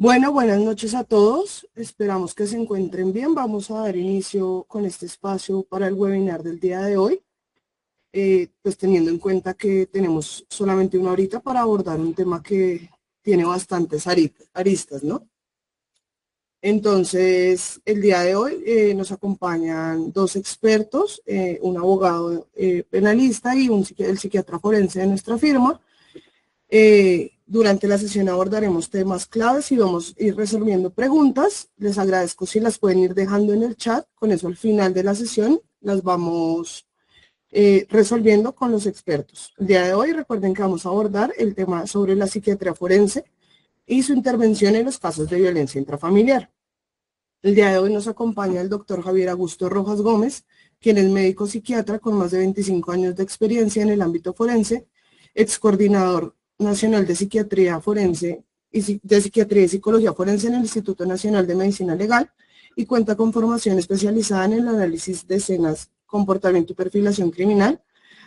Bueno, buenas noches a todos. Esperamos que se encuentren bien. Vamos a dar inicio con este espacio para el webinar del día de hoy, pues teniendo en cuenta que tenemos solamente una horita para abordar un tema que tiene bastantes aristas, ¿no? Entonces, el día de hoy nos acompañan dos expertos, un abogado penalista y el psiquiatra forense de nuestra firma. Durante la sesión abordaremos temas claves y vamos a ir resolviendo preguntas. Les agradezco si las pueden ir dejando en el chat. Con eso al final de la sesión las vamos resolviendo con los expertos. El día de hoy recuerden que vamos a abordar el tema sobre la psiquiatría forense y su intervención en los casos de violencia intrafamiliar. El día de hoy nos acompaña el doctor Javier Augusto Rojas Gómez, quien es médico psiquiatra con más de 25 años de experiencia en el ámbito forense, ex coordinador nacional de psiquiatría forense de psiquiatría y psicología forense en el Instituto Nacional de Medicina Legal y cuenta con formación especializada en el análisis de escenas, comportamiento y perfilación criminal,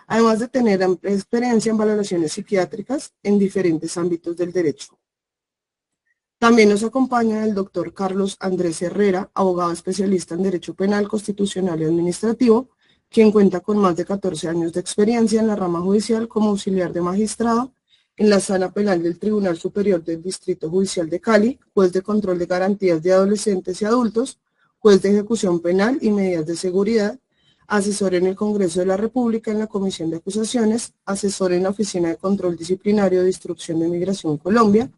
además de tener amplia experiencia en valoraciones psiquiátricas en diferentes ámbitos del derecho. También nos acompaña el doctor Carlos Andrés Herrera, abogado especialista en Derecho Penal, Constitucional y Administrativo, quien cuenta con más de 14 años de experiencia en la rama judicial como auxiliar de magistrado en la Sala Penal del Tribunal Superior del Distrito Judicial de Cali, juez de control de garantías de adolescentes y adultos, juez de ejecución penal y medidas de seguridad, asesor en el Congreso de la República en la Comisión de Acusaciones, asesor en la Oficina de Control Disciplinario de Instrucción de Migración Colombia,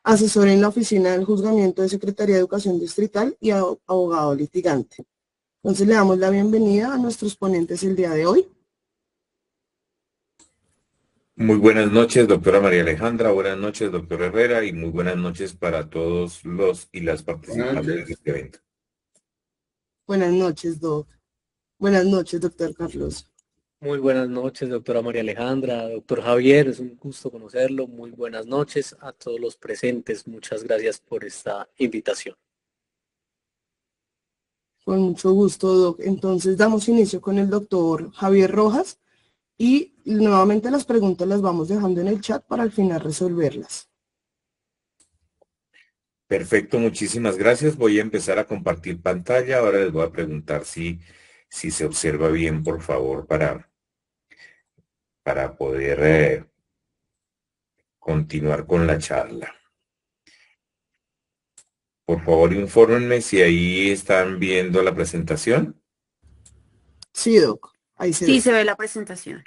asesor en la Oficina del Juzgamiento de Secretaría de Educación Distrital y abogado litigante. Entonces le damos la bienvenida a nuestros ponentes el día de hoy. Muy buenas noches, doctora María Alejandra, buenas noches, doctor Herrera, y muy buenas noches para todos los y las participantes de este evento. Buenas noches, Doc. Buenas noches, doctor Carlos. Muy buenas noches, doctora María Alejandra, doctor Javier, es un gusto conocerlo. Muy buenas noches a todos los presentes. Muchas gracias por esta invitación. Con mucho gusto, Doc. Entonces damos inicio con el doctor Javier Rojas y nuevamente las preguntas las vamos dejando en el chat para al final resolverlas. Perfecto, muchísimas gracias. Voy a empezar a compartir pantalla. Ahora les voy a preguntar si se observa bien, por favor, para poder continuar con la charla. Por favor, infórmenme si ahí están viendo la presentación. Sí, Doc. Ahí se ve. Sí, se ve la presentación.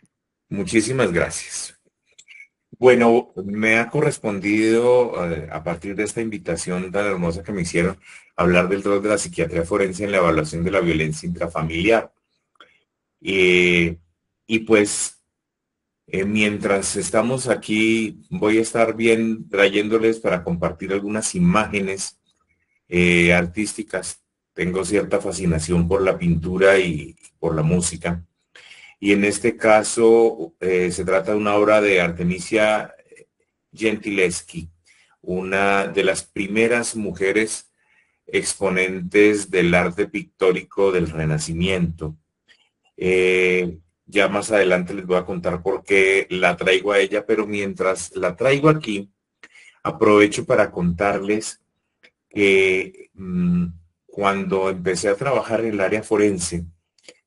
Muchísimas gracias. Bueno, me ha correspondido, a partir de esta invitación tan hermosa que me hicieron, hablar del rol de la psiquiatría forense en la evaluación de la violencia intrafamiliar. Y pues, mientras estamos aquí, voy a estar bien trayéndoles para compartir algunas imágenes artísticas. Tengo cierta fascinación por la pintura y por la música. Y en este caso se trata de una obra de Artemisia Gentileschi, una de las primeras mujeres exponentes del arte pictórico del Renacimiento. Ya más adelante les voy a contar por qué la traigo a ella, pero mientras la traigo aquí, aprovecho para contarles que cuando empecé a trabajar en el área forense,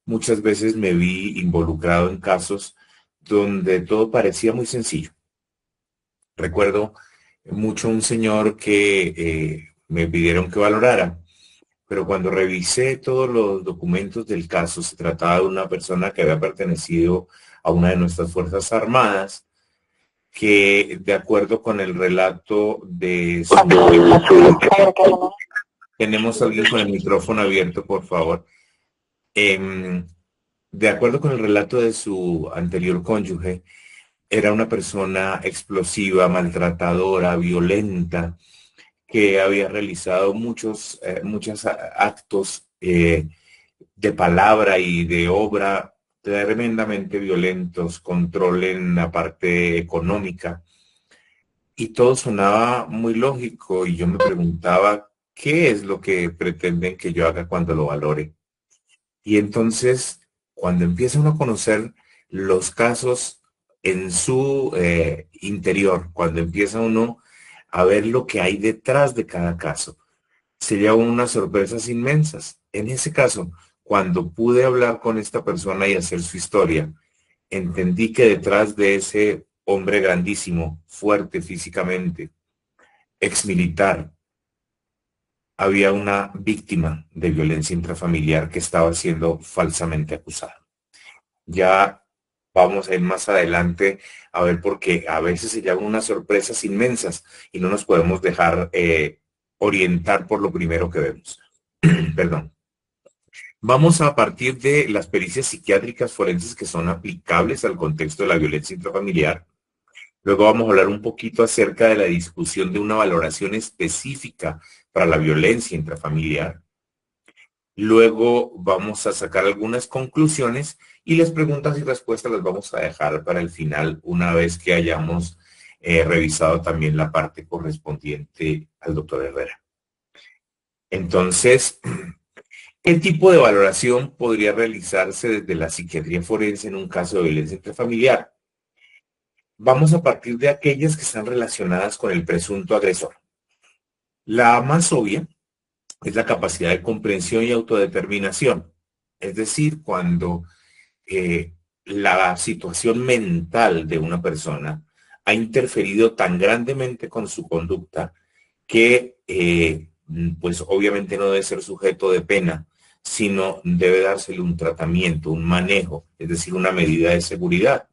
muchas veces me vi involucrado en casos donde todo parecía muy sencillo. Recuerdo mucho un señor que me pidieron que valorara, pero cuando revisé todos los documentos del caso, se trataba de una persona que había pertenecido a una de nuestras Fuerzas Armadas, que de acuerdo con el relato de su... Tenemos a alguien con el micrófono abierto, por favor. De acuerdo con el relato de su anterior cónyuge, era una persona explosiva, maltratadora, violenta, que había realizado muchos actos de palabra y de obra tremendamente violentos, control en la parte económica. Y todo sonaba muy lógico y yo me preguntaba, ¿qué es lo que pretenden que yo haga cuando lo valore? Y entonces, cuando empieza uno a conocer los casos en su interior, cuando empieza uno a ver lo que hay detrás de cada caso. Se llevan unas sorpresas inmensas. En ese caso, cuando pude hablar con esta persona y hacer su historia, entendí que detrás de ese hombre grandísimo, fuerte físicamente, exmilitar, había una víctima de violencia intrafamiliar que estaba siendo falsamente acusada. Ya vamos a ir más adelante a ver porque a veces se llevan unas sorpresas inmensas y no nos podemos dejar orientar por lo primero que vemos. Perdón. Vamos a partir de las pericias psiquiátricas forenses que son aplicables al contexto de la violencia intrafamiliar. Luego vamos a hablar un poquito acerca de la discusión de una valoración específica para la violencia intrafamiliar. Luego vamos a sacar algunas conclusiones y las preguntas y respuestas las vamos a dejar para el final una vez que hayamos revisado también la parte correspondiente al doctor Herrera. Entonces, ¿qué tipo de valoración podría realizarse desde la psiquiatría forense en un caso de violencia intrafamiliar? Vamos a partir de aquellas que están relacionadas con el presunto agresor. La más obvia es la capacidad de comprensión y autodeterminación. Es decir, cuando la situación mental de una persona ha interferido tan grandemente con su conducta que pues obviamente no debe ser sujeto de pena, sino debe dársele un tratamiento, un manejo, es decir, una medida de seguridad.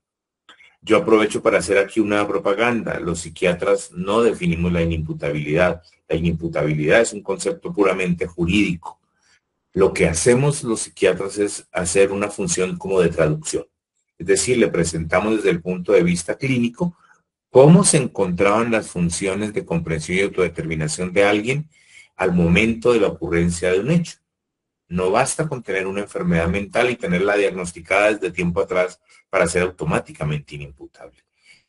Yo aprovecho para hacer aquí una propaganda. Los psiquiatras no definimos la inimputabilidad. La inimputabilidad es un concepto puramente jurídico. Lo que hacemos los psiquiatras es hacer una función como de traducción. Es decir, le presentamos desde el punto de vista clínico cómo se encontraban las funciones de comprensión y autodeterminación de alguien al momento de la ocurrencia de un hecho. No basta con tener una enfermedad mental y tenerla diagnosticada desde tiempo atrás para ser automáticamente inimputable.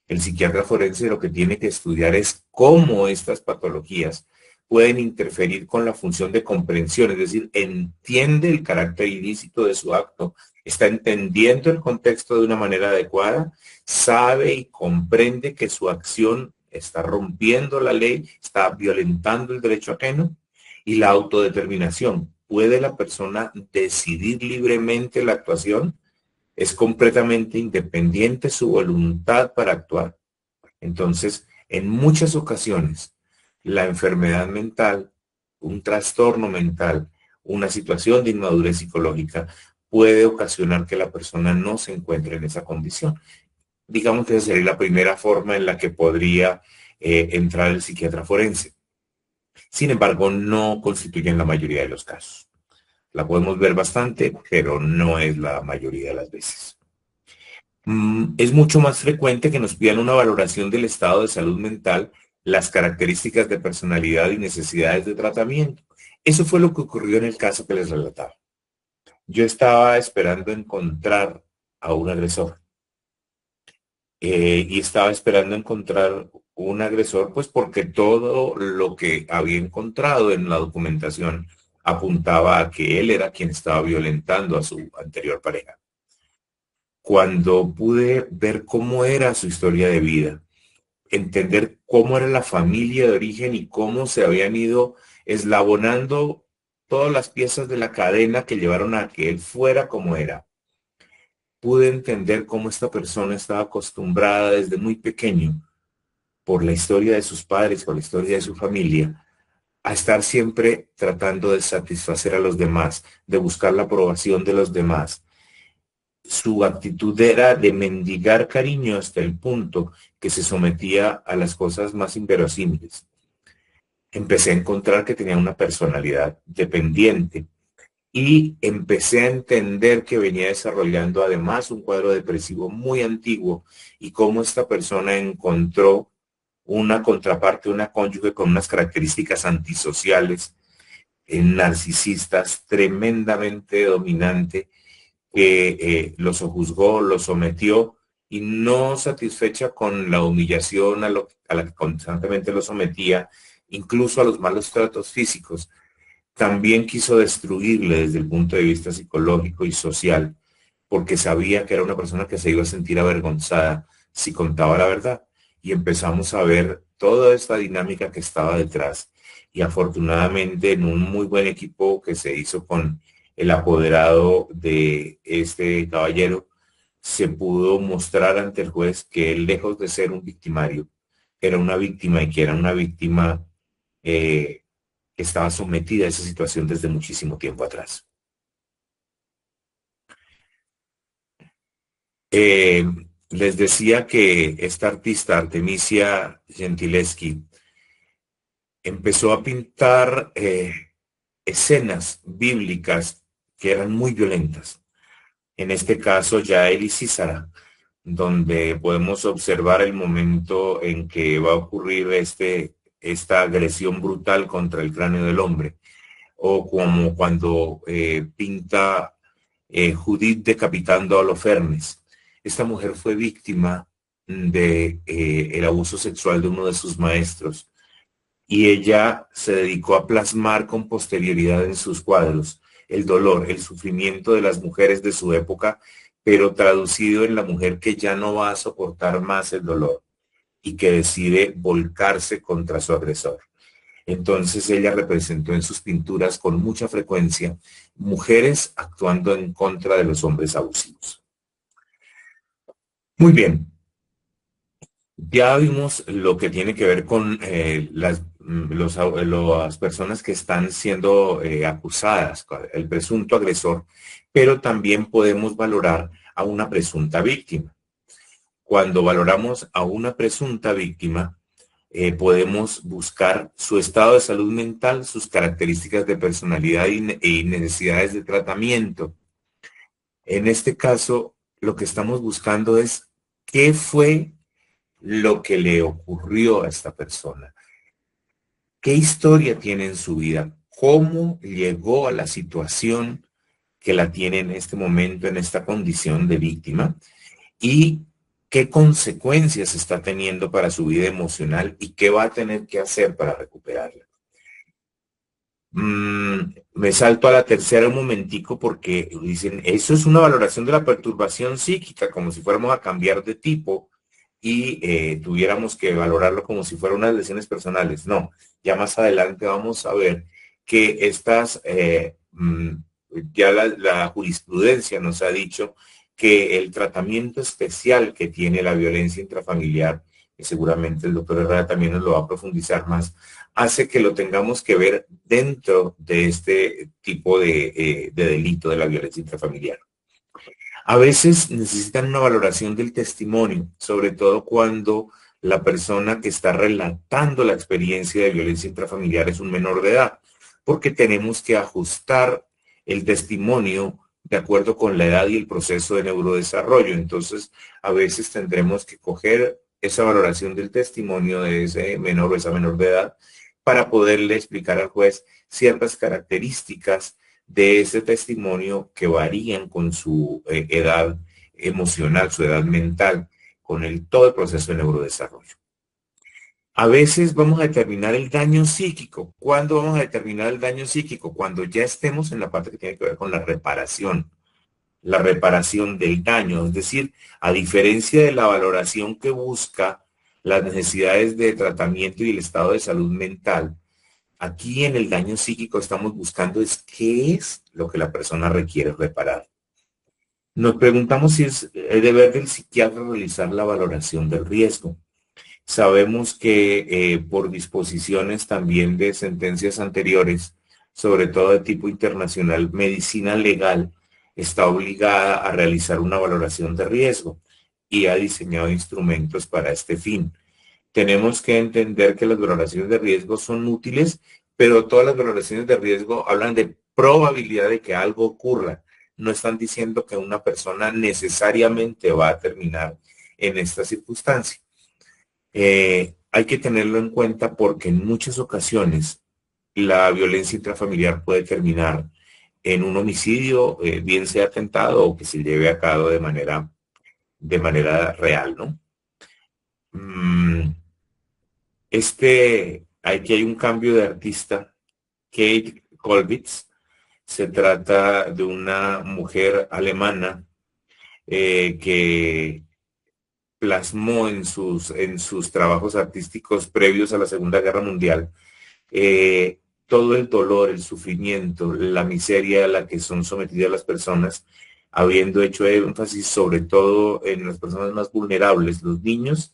El psiquiatra forense lo que tiene que estudiar es cómo estas patologías pueden interferir con la función de comprensión, es decir, entiende el carácter ilícito de su acto, está entendiendo el contexto de una manera adecuada, sabe y comprende que su acción está rompiendo la ley, está violentando el derecho ajeno, y la autodeterminación. ¿Puede la persona decidir libremente la actuación? ¿Es completamente independiente su voluntad para actuar? Entonces, en muchas ocasiones, la enfermedad mental, un trastorno mental, una situación de inmadurez psicológica puede ocasionar que la persona no se encuentre en esa condición. Digamos que esa sería la primera forma en la que podría entrar el psiquiatra forense. Sin embargo, no constituyen la mayoría de los casos. La podemos ver bastante, pero no es la mayoría de las veces. Es mucho más frecuente que nos pidan una valoración del estado de salud mental, las características de personalidad y necesidades de tratamiento. Eso fue lo que ocurrió en el caso que les relataba. Yo estaba esperando encontrar a un agresor. Y estaba esperando encontrar un agresor, pues porque todo lo que había encontrado en la documentación apuntaba a que él era quien estaba violentando a su anterior pareja. Cuando pude ver cómo era su historia de vida, entender cómo era la familia de origen y cómo se habían ido eslabonando todas las piezas de la cadena que llevaron a que él fuera como era, pude entender cómo esta persona estaba acostumbrada desde muy pequeño, por la historia de sus padres, por la historia de su familia, a estar siempre tratando de satisfacer a los demás, de buscar la aprobación de los demás. Su actitud era de mendigar cariño hasta el punto que se sometía a las cosas más inverosímiles. Empecé a encontrar que tenía una personalidad dependiente y empecé a entender que venía desarrollando además un cuadro depresivo muy antiguo y cómo esta persona encontró una contraparte, una cónyuge con unas características antisociales, narcisistas, tremendamente dominante, que lo sojuzgó, lo sometió y no satisfecha con la humillación a la que constantemente lo sometía, incluso a los malos tratos físicos, también quiso destruirle desde el punto de vista psicológico y social, porque sabía que era una persona que se iba a sentir avergonzada si contaba la verdad. Y empezamos a ver toda esta dinámica que estaba detrás. Y afortunadamente en un muy buen equipo que se hizo con el apoderado de este caballero, se pudo mostrar ante el juez que él, lejos de ser un victimario, era una víctima y que era una víctima que estaba sometida a esa situación desde muchísimo tiempo atrás. Les decía que esta artista, Artemisia Gentileschi, empezó a pintar escenas bíblicas que eran muy violentas. En este caso, Yael y Sísara, donde podemos observar el momento en que va a ocurrir esta agresión brutal contra el cráneo del hombre, o como cuando pinta Judith decapitando a Holofernes. Esta mujer fue víctima de el abuso sexual de uno de sus maestros y ella se dedicó a plasmar con posterioridad en sus cuadros el dolor, el sufrimiento de las mujeres de su época, pero traducido en la mujer que ya no va a soportar más el dolor y que decide volcarse contra su agresor. Entonces ella representó en sus pinturas con mucha frecuencia mujeres actuando en contra de los hombres abusivos. Muy bien. Ya vimos lo que tiene que ver con las personas que están siendo acusadas, el presunto agresor, pero también podemos valorar a una presunta víctima. Cuando valoramos a una presunta víctima, podemos buscar su estado de salud mental, sus características de personalidad y necesidades de tratamiento. En este caso, lo que estamos buscando es qué fue lo que le ocurrió a esta persona. ¿Qué historia tiene en su vida? ¿Cómo llegó a la situación que la tiene en este momento, en esta condición de víctima? ¿Y qué consecuencias está teniendo para su vida emocional y qué va a tener que hacer para recuperarla? Me salto a la tercera un momentico porque dicen, eso es una valoración de la perturbación psíquica, como si fuéramos a cambiar de tipo y tuviéramos que valorarlo como si fueran unas lesiones personales. No, ya más adelante vamos a ver que ya la jurisprudencia nos ha dicho que el tratamiento especial que tiene la violencia intrafamiliar, que seguramente el doctor Herrera también nos lo va a profundizar más, hace que lo tengamos que ver dentro de este tipo de delito de la violencia intrafamiliar. A veces necesitan una valoración del testimonio, sobre todo cuando la persona que está relatando la experiencia de violencia intrafamiliar es un menor de edad, porque tenemos que ajustar el testimonio de acuerdo con la edad y el proceso de neurodesarrollo. Entonces, a veces tendremos que coger esa valoración del testimonio de ese menor o esa menor de edad para poderle explicar al juez ciertas características de ese testimonio que varían con su edad emocional, su edad mental, con todo el proceso de neurodesarrollo. A veces vamos a determinar el daño psíquico. ¿Cuándo vamos a determinar el daño psíquico? Cuando ya estemos en la parte que tiene que ver con la reparación del daño. Es decir, a diferencia de la valoración que busca las necesidades de tratamiento y el estado de salud mental, aquí en el daño psíquico estamos buscando es qué es lo que la persona requiere reparar. Nos preguntamos si es el deber del psiquiatra realizar la valoración del riesgo. Sabemos que por disposiciones también de sentencias anteriores, sobre todo de tipo internacional, medicina legal está obligada a realizar una valoración de riesgo y ha diseñado instrumentos para este fin. Tenemos que entender que las valoraciones de riesgo son útiles, pero todas las valoraciones de riesgo hablan de probabilidad de que algo ocurra. No están diciendo que una persona necesariamente va a terminar en esta circunstancia. Hay que tenerlo en cuenta porque en muchas ocasiones la violencia intrafamiliar puede terminar en un homicidio, bien sea atentado o que se lleve a cabo de manera real, ¿no? Aquí hay un cambio de artista, Kate Kolbitz. Se trata de una mujer alemana que plasmó en sus trabajos artísticos previos a la Segunda Guerra Mundial, todo el dolor, el sufrimiento, la miseria a la que son sometidas las personas, habiendo hecho énfasis sobre todo en las personas más vulnerables, los niños,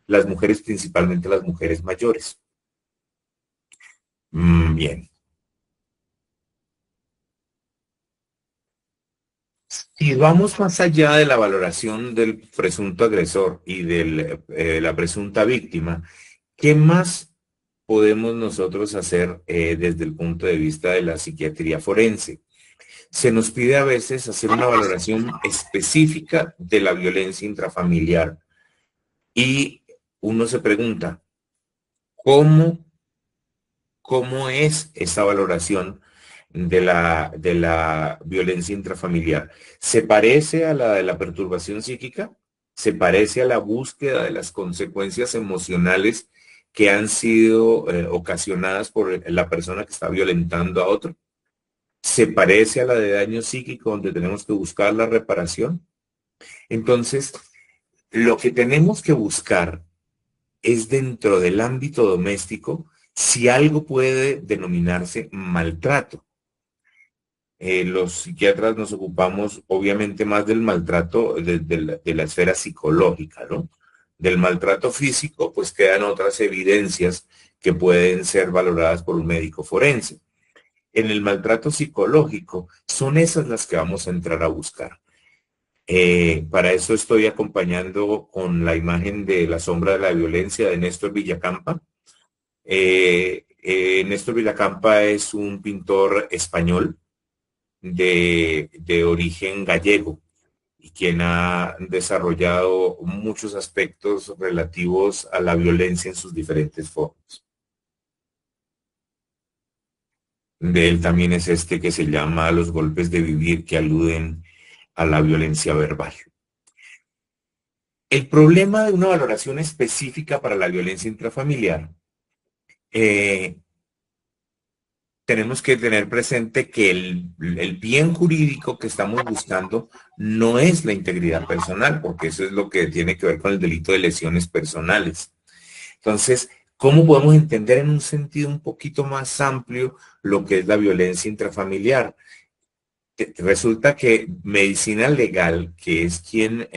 las mujeres, principalmente las mujeres mayores. Bien. Si vamos más allá de la valoración del presunto agresor y de la presunta víctima, ¿qué más podemos nosotros hacer desde el punto de vista de la psiquiatría forense? Se nos pide a veces hacer una valoración específica de la violencia intrafamiliar y uno se pregunta, ¿cómo es esa valoración de la violencia intrafamiliar? ¿Se parece a la de la perturbación psíquica? ¿Se parece a la búsqueda de las consecuencias emocionales que han sido ocasionadas por la persona que está violentando a otro? ¿Se parece a la de daño psíquico donde tenemos que buscar la reparación? Entonces, lo que tenemos que buscar es dentro del ámbito doméstico si algo puede denominarse maltrato. Los psiquiatras nos ocupamos obviamente más del maltrato de la esfera psicológica, ¿no? Del maltrato físico, pues quedan otras evidencias que pueden ser valoradas por un médico forense. En el maltrato psicológico son esas las que vamos a entrar a buscar. Para eso estoy acompañando con la imagen de La sombra de la violencia de Néstor Villacampa. Néstor Villacampa es un pintor español de origen gallego y quien ha desarrollado muchos aspectos relativos a la violencia en sus diferentes formas. De él también es este que se llama Los golpes de vivir, que aluden a la violencia verbal. El problema de una valoración específica para la violencia intrafamiliar, tenemos que tener presente que el bien jurídico que estamos buscando no es la integridad personal, porque eso es lo que tiene que ver con el delito de lesiones personales. Entonces, ¿cómo podemos entender en un sentido un poquito más amplio lo que es la violencia intrafamiliar? Resulta que medicina legal, que es quien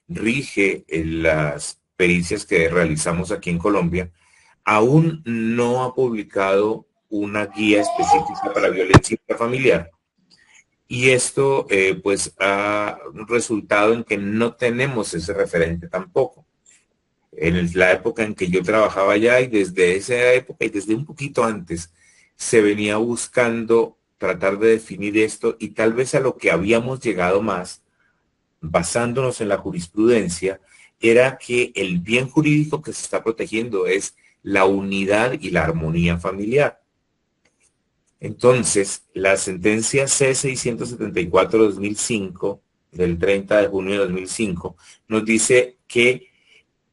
rige las pericias que realizamos aquí en Colombia, aún no ha publicado una guía específica para violencia intrafamiliar. Y esto pues ha resultado en que no tenemos ese referente tampoco. En la época en que yo trabajaba allá y desde esa época y desde un poquito antes se venía buscando tratar de definir esto y tal vez a lo que habíamos llegado más, basándonos en la jurisprudencia, era que el bien jurídico que se está protegiendo es la unidad y la armonía familiar. Entonces, la sentencia C-674-2005, del 30 de junio de 2005, nos dice que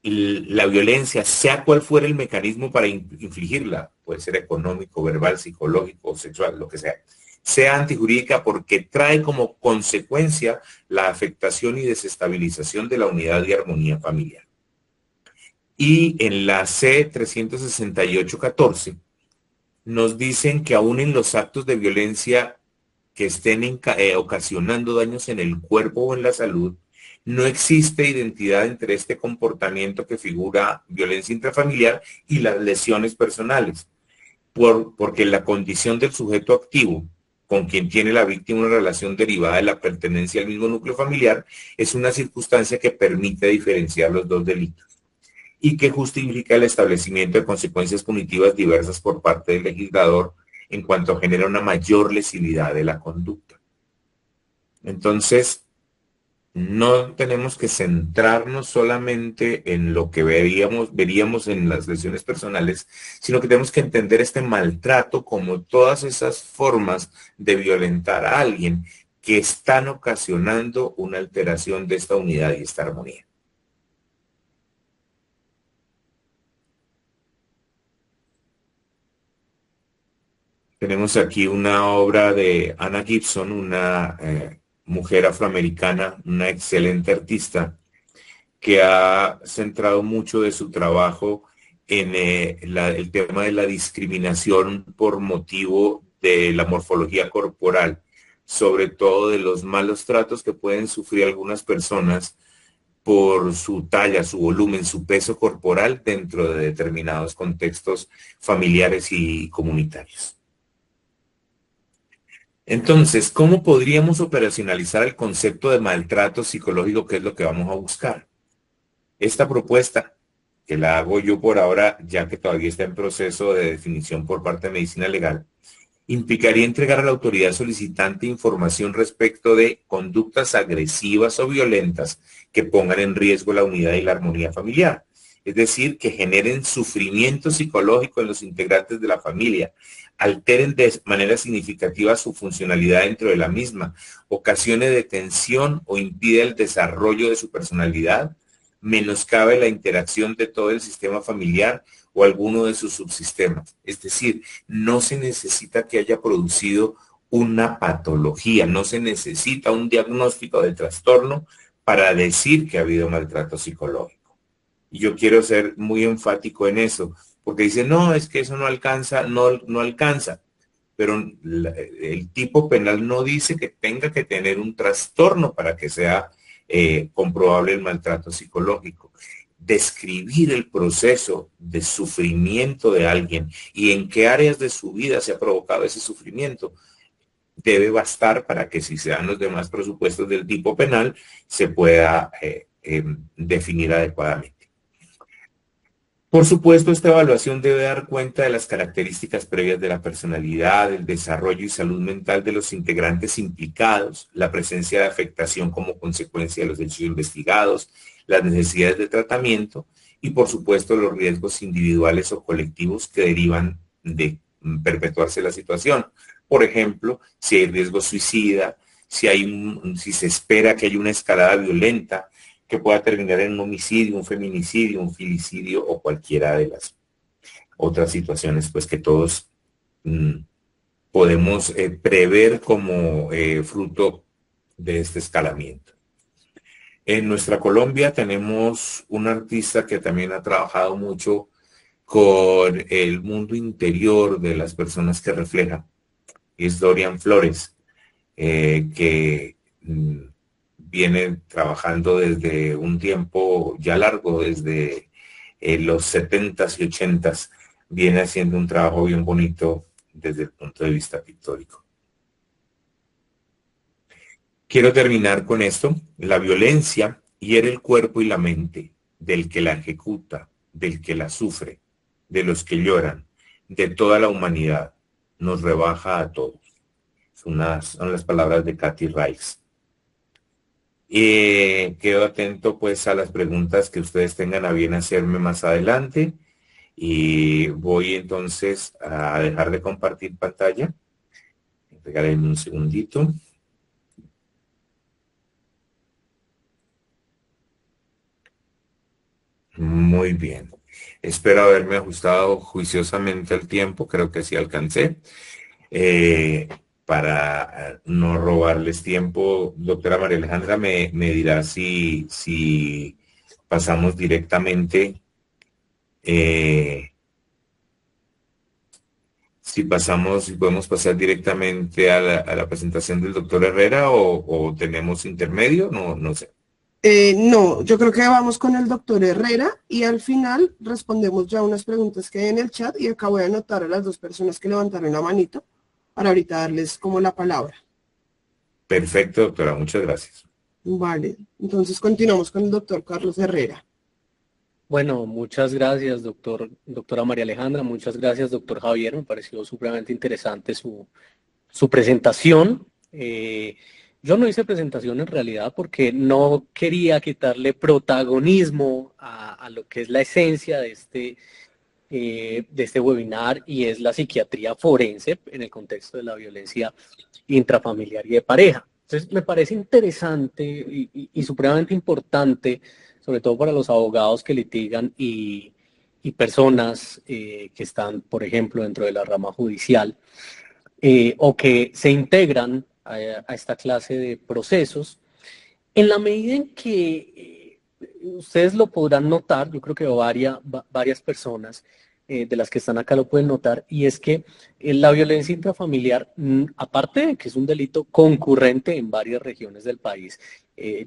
la violencia, sea cual fuera el mecanismo para infligirla, puede ser económico, verbal, psicológico, sexual, lo que sea antijurídica porque trae como consecuencia la afectación y desestabilización de la unidad y armonía familiar. Y en la C-368-14 nos dicen que aún en los actos de violencia que estén ocasionando daños en el cuerpo o en la salud, no existe identidad entre este comportamiento que figura violencia intrafamiliar y las lesiones personales, porque la condición del sujeto activo con quien tiene la víctima una relación derivada de la pertenencia al mismo núcleo familiar es una circunstancia que permite diferenciar los dos delitos y que justifica el establecimiento de consecuencias punitivas diversas por parte del legislador en cuanto genera una mayor lesividad de la conducta. Entonces, no tenemos que centrarnos solamente en lo que veríamos en las lesiones personales, sino que tenemos que entender este maltrato como todas esas formas de violentar a alguien que están ocasionando una alteración de esta unidad y esta armonía. Tenemos aquí una obra de Anna Gibson, una mujer afroamericana, una excelente artista, que ha centrado mucho de su trabajo en el tema de la discriminación por motivo de la morfología corporal, sobre todo de los malos tratos que pueden sufrir algunas personas por su talla, su volumen, su peso corporal dentro de determinados contextos familiares y comunitarios. Entonces, ¿cómo podríamos operacionalizar el concepto de maltrato psicológico, que es lo que vamos a buscar? Esta propuesta, que la hago yo por ahora, ya que todavía está en proceso de definición por parte de Medicina Legal, implicaría entregar a la autoridad solicitante información respecto de conductas agresivas o violentas que pongan en riesgo la unidad y la armonía familiar. Es decir, que generen sufrimiento psicológico en los integrantes de la familia, alteren de manera significativa su funcionalidad dentro de la misma, ocasione de tensión o impide el desarrollo de su personalidad, menoscabe la interacción de todo el sistema familiar o alguno de sus subsistemas. Es decir, no se necesita que haya producido una patología, no se necesita un diagnóstico de trastorno para decir que ha habido maltrato psicológico. Y yo quiero ser muy enfático en eso, porque dice, no, es que eso no alcanza, no alcanza. Pero el tipo penal no dice que tenga que tener un trastorno para que sea comprobable el maltrato psicológico. Describir el proceso de sufrimiento de alguien y en qué áreas de su vida se ha provocado ese sufrimiento debe bastar para que, si se dan los demás presupuestos del tipo penal, se pueda definir adecuadamente. Por supuesto, esta evaluación debe dar cuenta de las características previas de la personalidad, el desarrollo y salud mental de los integrantes implicados, la presencia de afectación como consecuencia de los hechos investigados, las necesidades de tratamiento y, por supuesto, los riesgos individuales o colectivos que derivan de perpetuarse la situación. Por ejemplo, si hay riesgo suicida, si se espera que haya una escalada violenta, que pueda terminar en un homicidio, un feminicidio, un filicidio o cualquiera de las otras situaciones pues que todos podemos prever como fruto de este escalamiento. En nuestra Colombia tenemos un artista que también ha trabajado mucho con el mundo interior de las personas que refleja. Es Dorian Flores, que viene trabajando desde un tiempo ya largo, desde los 70s y 80s, viene haciendo un trabajo bien bonito desde el punto de vista pictórico. Quiero terminar con esto. La violencia hiere el cuerpo y la mente del que la ejecuta, del que la sufre, de los que lloran, de toda la humanidad. Nos rebaja a todos. Son las palabras de Kathy Rice. Quedo atento pues a las preguntas que ustedes tengan a bien hacerme más adelante y voy entonces a dejar de compartir pantalla. Regálenme un segundito. Muy bien. Espero haberme ajustado juiciosamente al tiempo, creo que sí alcancé. Para no robarles tiempo, doctora María Alejandra me dirá si pasamos directamente, si podemos pasar directamente a la presentación del doctor Herrera o tenemos intermedio, no sé. No, yo creo que vamos con el doctor Herrera y al final respondemos ya unas preguntas que hay en el chat y acá voy a anotar a las dos personas que levantaron la manito para ahorita darles como la palabra. Perfecto, doctora, muchas gracias. Vale, entonces continuamos con el doctor Carlos Herrera. Bueno, muchas gracias, doctora María Alejandra, muchas gracias, doctor Javier, me pareció supremamente interesante su presentación. Yo no hice presentación en realidad porque no quería quitarle protagonismo a lo que es la esencia de este webinar y es la psiquiatría forense en el contexto de la violencia intrafamiliar y de pareja. Entonces me parece interesante y supremamente importante, sobre todo para los abogados que litigan y personas que están, por ejemplo, dentro de la rama judicial, o que se integran a esta clase de procesos, en la medida en que ustedes lo podrán notar, yo creo que varias personas de las que están acá lo pueden notar, y es que la violencia intrafamiliar, aparte de que es un delito concurrente en varias regiones del país,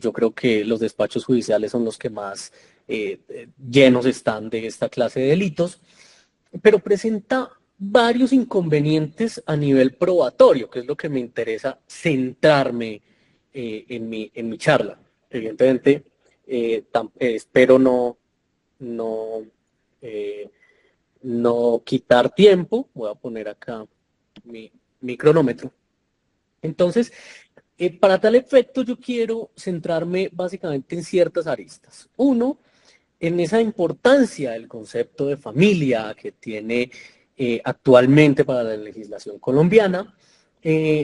yo creo que los despachos judiciales son los que más llenos están de esta clase de delitos, pero presenta varios inconvenientes a nivel probatorio, que es lo que me interesa centrarme en mi charla. Evidentemente, espero no, eh, no quitar tiempo. Voy a poner acá mi cronómetro. Entonces, para tal efecto, yo quiero centrarme básicamente en ciertas aristas. Uno, en esa importancia del concepto de familia que tiene actualmente para la legislación colombiana,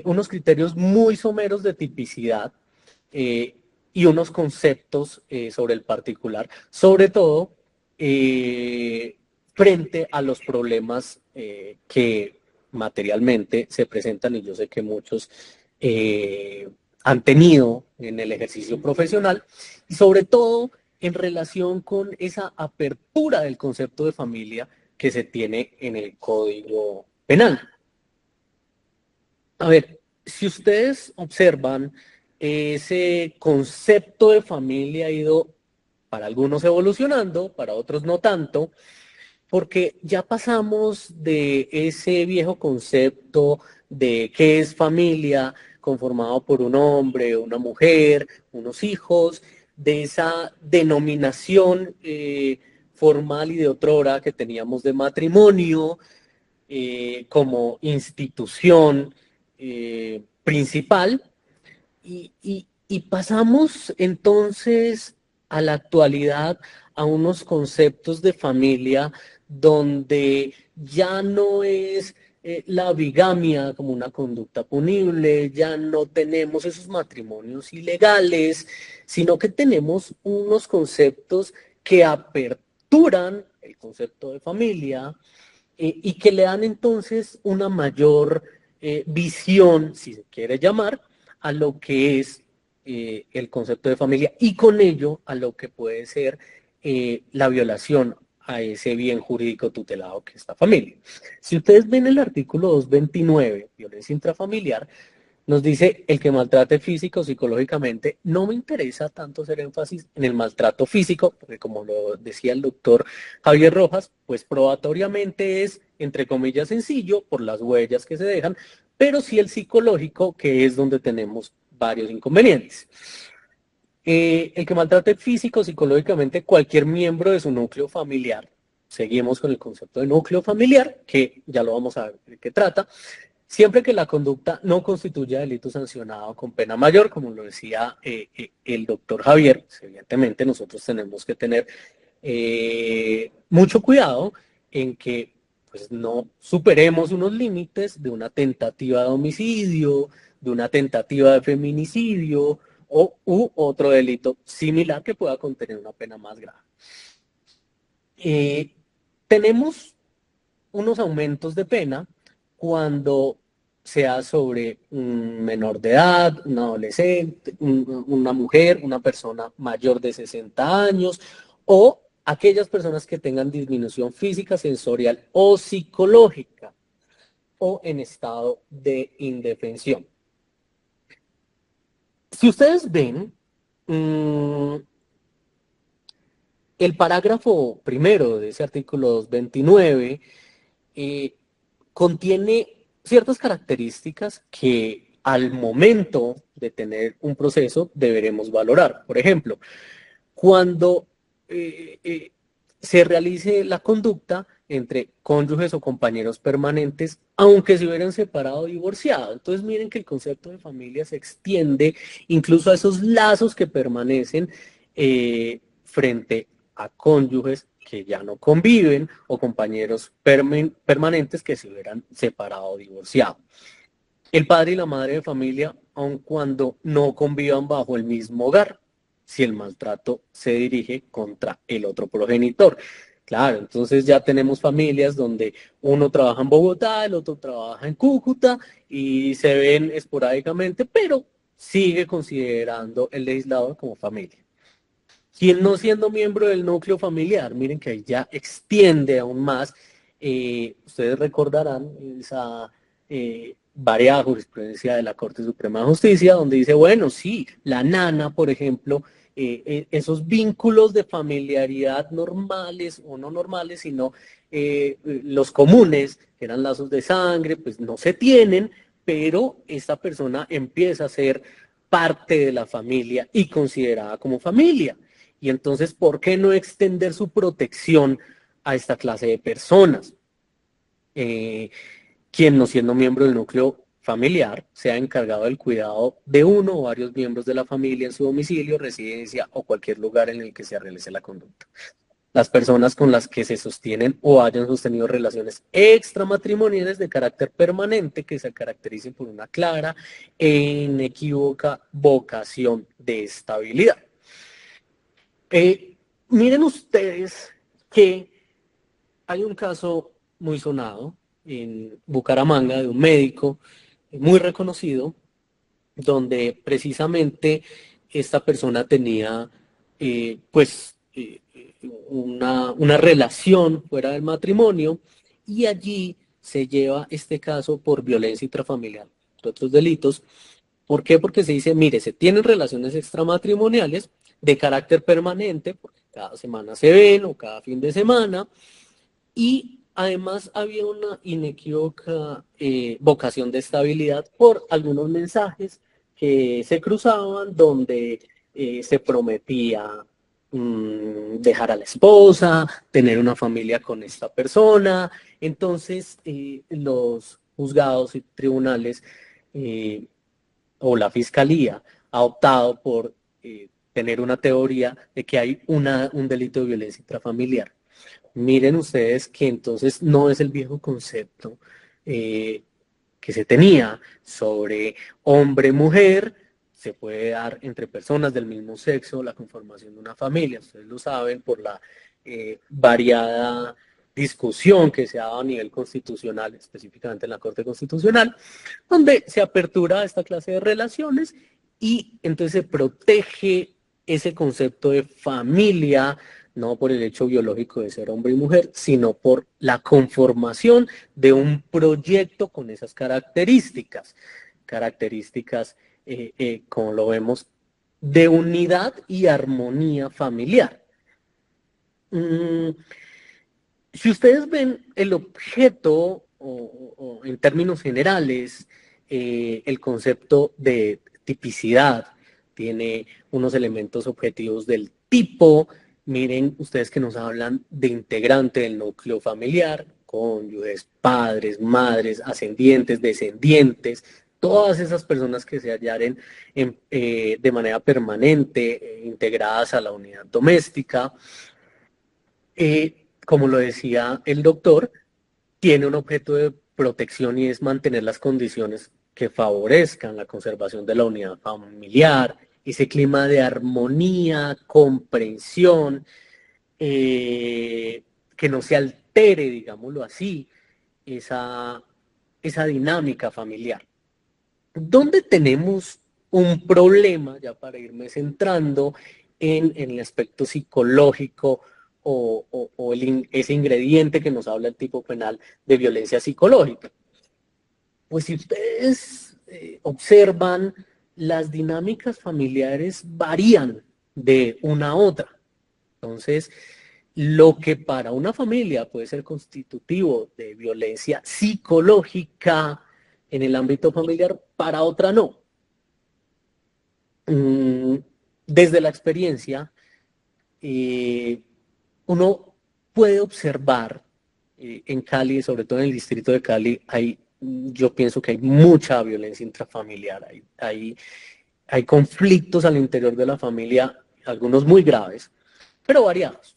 unos criterios muy someros de tipicidad y unos conceptos sobre el particular, sobre todo frente a los problemas que materialmente se presentan, y yo sé que muchos han tenido en el ejercicio profesional, y sobre todo en relación con esa apertura del concepto de familia que se tiene en el Código Penal. A ver, si ustedes observan, ese concepto de familia ha ido para algunos evolucionando, para otros no tanto, porque ya pasamos de ese viejo concepto de qué es familia, conformado por un hombre, una mujer, unos hijos, de esa denominación formal y de otrora que teníamos de matrimonio como institución principal, y pasamos entonces a la actualidad a unos conceptos de familia donde ya no es la bigamia como una conducta punible, ya no tenemos esos matrimonios ilegales, sino que tenemos unos conceptos que aperturan el concepto de familia y que le dan entonces una mayor visión, si se quiere llamar, a lo que es el concepto de familia, y con ello a lo que puede ser la violación a ese bien jurídico tutelado que es la familia. Si ustedes ven el artículo 229, violencia intrafamiliar, nos dice el que maltrate físico o psicológicamente. No me interesa tanto hacer énfasis en el maltrato físico, porque como lo decía el doctor Javier Rojas, pues probatoriamente es, entre comillas, sencillo por las huellas que se dejan, pero sí el psicológico, que es donde tenemos varios inconvenientes. El que maltrate físico o psicológicamente cualquier miembro de su núcleo familiar. Seguimos con el concepto de núcleo familiar, que ya lo vamos a ver de qué trata. Siempre que la conducta no constituya delito sancionado con pena mayor, como lo decía el doctor Javier, pues evidentemente nosotros tenemos que tener mucho cuidado en que pues, no superemos unos límites de una tentativa de homicidio, de una tentativa de feminicidio u otro delito similar que pueda contener una pena más grave. Tenemos unos aumentos de pena cuando sea sobre un menor de edad, un adolescente, una mujer, una persona mayor de 60 años, o aquellas personas que tengan disminución física, sensorial o psicológica, o en estado de indefensión. Si ustedes ven, el parágrafo primero de ese artículo 229 contiene ciertas características que al momento de tener un proceso deberemos valorar. Por ejemplo, cuando se realice la conducta entre cónyuges o compañeros permanentes, aunque se hubieran separado o divorciado. Entonces miren que el concepto de familia se extiende incluso a esos lazos que permanecen frente a cónyuges que ya no conviven o compañeros permanentes que se hubieran separado o divorciado. El padre y la madre de familia, aun cuando no convivan bajo el mismo hogar, si el maltrato se dirige contra el otro progenitor. Claro, entonces ya tenemos familias donde uno trabaja en Bogotá, el otro trabaja en Cúcuta y se ven esporádicamente, pero sigue considerando el legislador como familia. quien no siendo miembro del núcleo familiar, miren que ahí ya extiende aún más. Ustedes recordarán esa variada jurisprudencia de la Corte Suprema de Justicia, donde dice, bueno, sí, la nana, por ejemplo, esos vínculos de familiaridad normales o no normales, sino los comunes, que eran lazos de sangre, pues no se tienen, pero esta persona empieza a ser parte de la familia y considerada como familia. Y entonces, ¿por qué no extender su protección a esta clase de personas? Quien no siendo miembro del núcleo familiar sea encargado del cuidado de uno o varios miembros de la familia en su domicilio, residencia o cualquier lugar en el que se realice la conducta. Las personas con las que se sostienen o hayan sostenido relaciones extramatrimoniales de carácter permanente que se caractericen por una clara e inequívoca vocación de estabilidad. Miren ustedes que hay un caso muy sonado en Bucaramanga de un médico muy reconocido, donde precisamente esta persona tenía una relación fuera del matrimonio, y allí se lleva este caso por violencia intrafamiliar, otros delitos. ¿Por qué? Porque se dice, mire, se tienen relaciones extramatrimoniales de carácter permanente, porque cada semana se ven o cada fin de semana, y además había una inequívoca vocación de estabilidad por algunos mensajes que se cruzaban donde se prometía dejar a la esposa, tener una familia con esta persona. Entonces, los juzgados y tribunales o la fiscalía ha optado por tener una teoría de que hay un delito de violencia intrafamiliar. Miren ustedes que entonces no es el viejo concepto que se tenía sobre hombre-mujer, se puede dar entre personas del mismo sexo la conformación de una familia. Ustedes lo saben por la variada discusión que se ha dado a nivel constitucional, específicamente en la Corte Constitucional, donde se apertura esta clase de relaciones y entonces se protege ese concepto de familia, no por el hecho biológico de ser hombre y mujer, sino por la conformación de un proyecto con esas características, como lo vemos, de unidad y armonía familiar. Si ustedes ven el objeto, o en términos generales, el concepto de tipicidad tiene unos elementos objetivos del tipo. Miren ustedes que nos hablan de integrante del núcleo familiar, cónyuges, padres, madres, ascendientes, descendientes, todas esas personas que se hallaren de manera permanente integradas a la unidad doméstica. Como lo decía el doctor, tiene un objeto de protección y es mantener las condiciones que favorezcan la conservación de la unidad familiar, ese clima de armonía, comprensión, que no se altere, digámoslo así, esa dinámica familiar. ¿Dónde tenemos un problema, ya para irme centrando en el aspecto psicológico ese ingrediente que nos habla el tipo penal de violencia psicológica? Pues si ustedes observan, las dinámicas familiares varían de una a otra. Entonces, lo que para una familia puede ser constitutivo de violencia psicológica en el ámbito familiar, para otra no. Desde la experiencia, uno puede observar en Cali, sobre todo en el distrito de Cali, yo pienso que hay mucha violencia intrafamiliar, hay conflictos al interior de la familia, algunos muy graves, pero variados.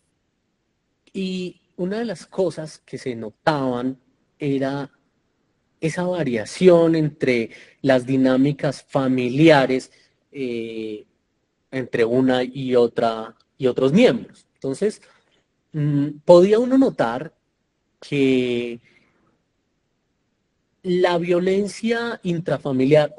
Y una de las cosas que se notaban era esa variación entre las dinámicas familiares entre una y otra y otros miembros. Entonces, podía uno notar que la violencia intrafamiliar,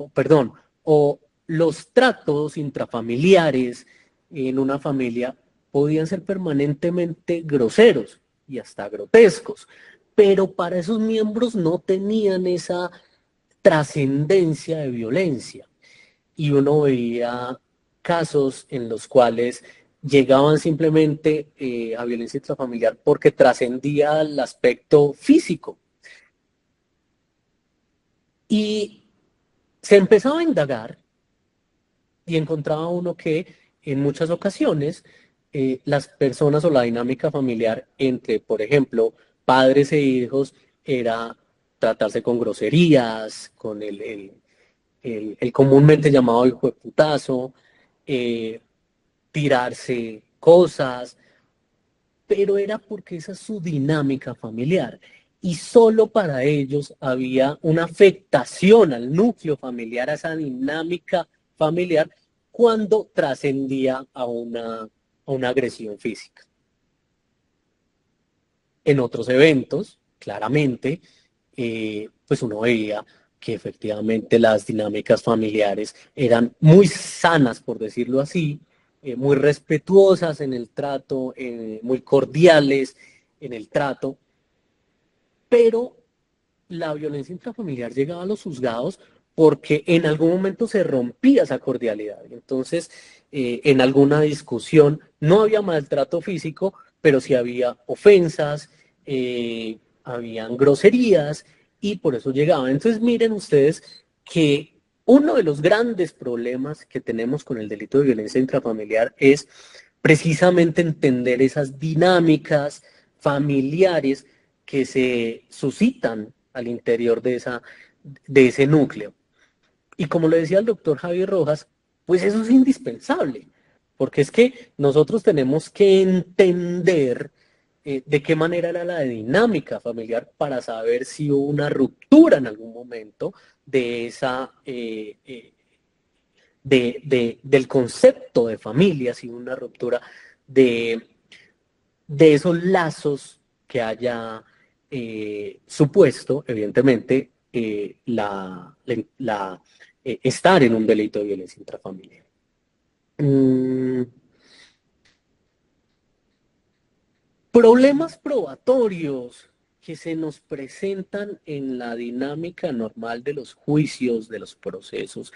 o los tratos intrafamiliares en una familia podían ser permanentemente groseros y hasta grotescos, pero para esos miembros no tenían esa trascendencia de violencia. Y uno veía casos en los cuales llegaban simplemente a violencia intrafamiliar porque trascendía el aspecto físico. Y se empezaba a indagar y encontraba uno que en muchas ocasiones las personas o la dinámica familiar entre, por ejemplo, padres e hijos era tratarse con groserías, con el comúnmente llamado hijo de putazo, tirarse cosas, pero era porque esa es su dinámica familiar. Y solo para ellos había una afectación al núcleo familiar, a esa dinámica familiar, cuando trascendía a una agresión física. En otros eventos, claramente, pues uno veía que efectivamente las dinámicas familiares eran muy sanas, por decirlo así, muy respetuosas en el trato, muy cordiales en el trato, pero la violencia intrafamiliar llegaba a los juzgados porque en algún momento se rompía esa cordialidad. Entonces, en alguna discusión no había maltrato físico, pero sí había ofensas, habían groserías y por eso llegaban. Entonces, miren ustedes que uno de los grandes problemas que tenemos con el delito de violencia intrafamiliar es precisamente entender esas dinámicas familiares que se suscitan al interior de ese núcleo. Y como lo decía el doctor Javier Rojas, pues eso es indispensable, porque es que nosotros tenemos que entender de qué manera era la dinámica familiar para saber si hubo una ruptura en algún momento de esa, del concepto de familia, si hubo una ruptura de, de esos lazos que haya supuesto, evidentemente, estar en un delito de violencia intrafamiliar. Problemas probatorios que se nos presentan en la dinámica normal de los juicios, de los procesos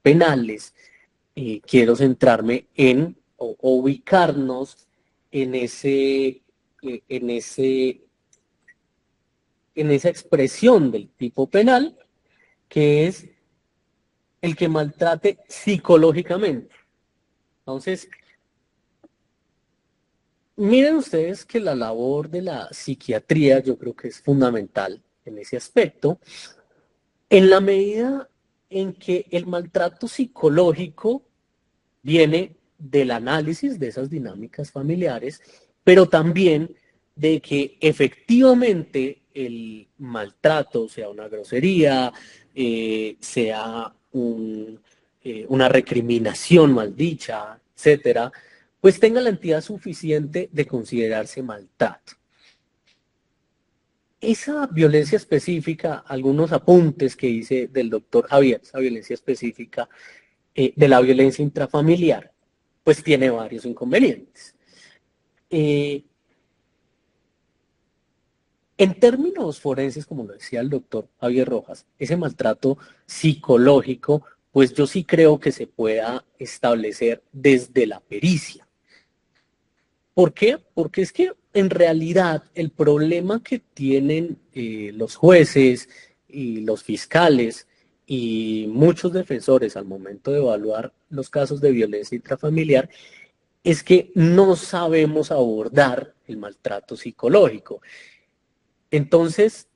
penales. Quiero centrarme o ubicarnos en en esa expresión del tipo penal, que es el que maltrate psicológicamente. Entonces, miren ustedes que la labor de la psiquiatría yo creo que es fundamental en ese aspecto, en la medida en que el maltrato psicológico viene del análisis de esas dinámicas familiares, pero también de que efectivamente el maltrato, sea una grosería, sea una recriminación maldicha, etcétera, pues tenga la entidad suficiente de considerarse maltrato. Esa violencia específica, algunos apuntes que hice del doctor Javier, esa violencia específica de la violencia intrafamiliar, pues tiene varios inconvenientes. En términos forenses, como lo decía el doctor Javier Rojas, ese maltrato psicológico, pues yo sí creo que se pueda establecer desde la pericia. ¿Por qué? Porque es que en realidad el problema que tienen los jueces y los fiscales y muchos defensores al momento de evaluar los casos de violencia intrafamiliar es que no sabemos abordar el maltrato psicológico. Entonces,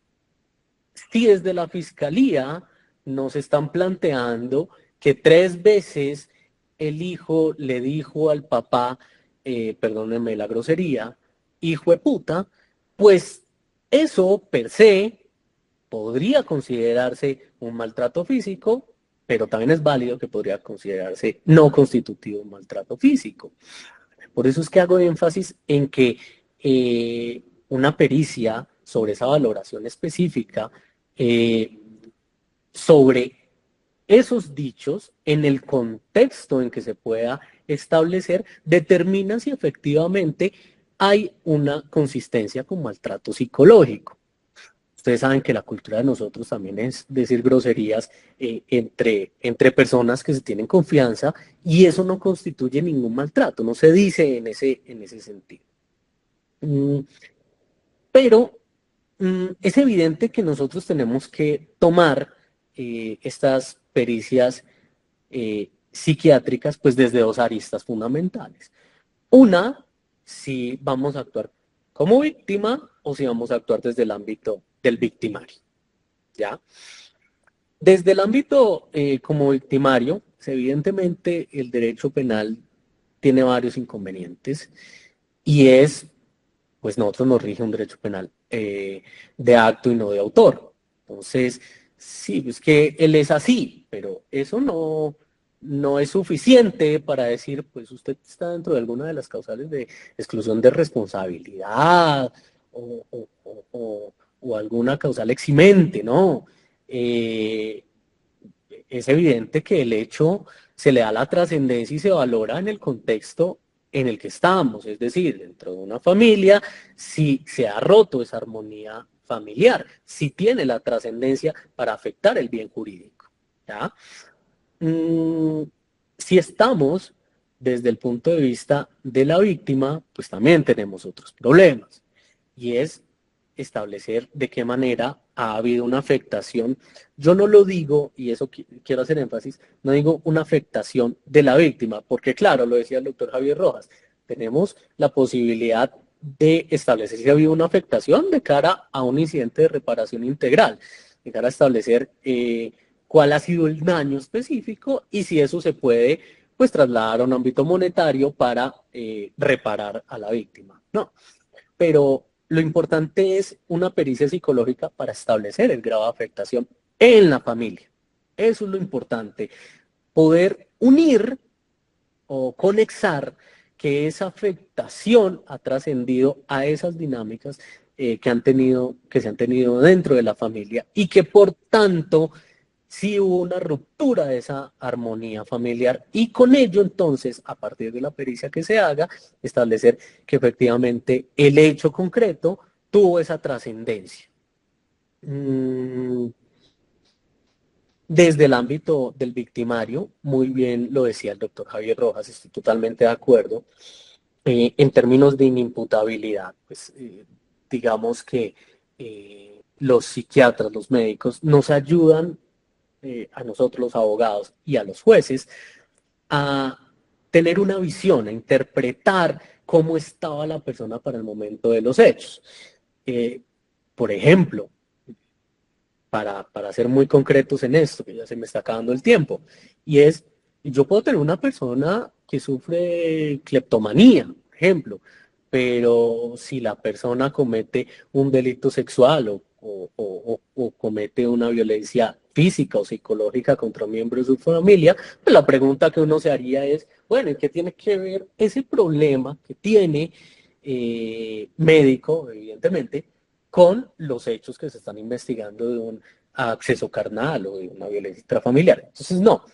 si desde la fiscalía nos están planteando que 3 veces el hijo le dijo al papá, perdónenme la grosería, hijo de puta, pues eso per se podría considerarse un maltrato físico, pero también es válido que podría considerarse no constitutivo de un maltrato físico. Por eso es que hago énfasis en que una pericia sobre esa valoración específica, sobre esos dichos, en el contexto en que se pueda establecer, determinan si efectivamente hay una consistencia con maltrato psicológico. Ustedes saben que la cultura de nosotros también es decir groserías entre personas que se tienen confianza, y eso no constituye ningún maltrato, no se dice en ese sentido. Pero es evidente que nosotros tenemos que tomar estas pericias psiquiátricas pues desde dos aristas fundamentales. Una, si vamos a actuar como víctima o si vamos a actuar desde el ámbito del victimario, ¿ya? Desde el ámbito como victimario, pues, evidentemente el derecho penal tiene varios inconvenientes, y pues nosotros nos rige un derecho penal de acto y no de autor. Entonces, sí, es que él es así, pero eso no es suficiente para decir, pues usted está dentro de alguna de las causales de exclusión de responsabilidad o alguna causal eximente, ¿no? Eh, es evidente que el hecho se le da la trascendencia y se valora en el contexto en el que estamos, es decir, dentro de una familia, si se ha roto esa armonía familiar, si tiene la trascendencia para afectar el bien jurídico, ¿ya? Si estamos desde el punto de vista de la víctima, pues también tenemos otros problemas, y es establecer de qué manera ha habido una afectación. Yo no lo digo, y eso quiero hacer énfasis, no digo una afectación de la víctima, porque claro, lo decía el doctor Javier Rojas, tenemos la posibilidad de establecer si ha habido una afectación de cara a un incidente de reparación integral, de cara a establecer cuál ha sido el daño específico y si eso se puede pues trasladar a un ámbito monetario para reparar a la víctima. No, pero lo importante es una pericia psicológica para establecer el grado de afectación en la familia. Eso es lo importante, poder unir o conexar que esa afectación ha trascendido a esas dinámicas que se han tenido dentro de la familia, y que por tanto sí hubo una ruptura de esa armonía familiar, y con ello entonces, a partir de la pericia que se haga, establecer que efectivamente el hecho concreto tuvo esa trascendencia. Desde el ámbito del victimario, muy bien lo decía el doctor Javier Rojas, estoy totalmente de acuerdo. En términos de inimputabilidad, pues digamos que los psiquiatras, los médicos, nos ayudan a nosotros los abogados y a los jueces a tener una visión, a interpretar cómo estaba la persona para el momento de los hechos. Por ejemplo, para ser muy concretos en esto, que ya se me está acabando el tiempo, y es, yo puedo tener una persona que sufre cleptomanía, por ejemplo, pero si la persona comete un delito sexual o comete una violencia física o psicológica contra un miembro de su familia, pues la pregunta que uno se haría es, bueno, ¿y qué tiene que ver ese problema que tiene médico, evidentemente, con los hechos que se están investigando de un acceso carnal o de una violencia intrafamiliar? Entonces, no.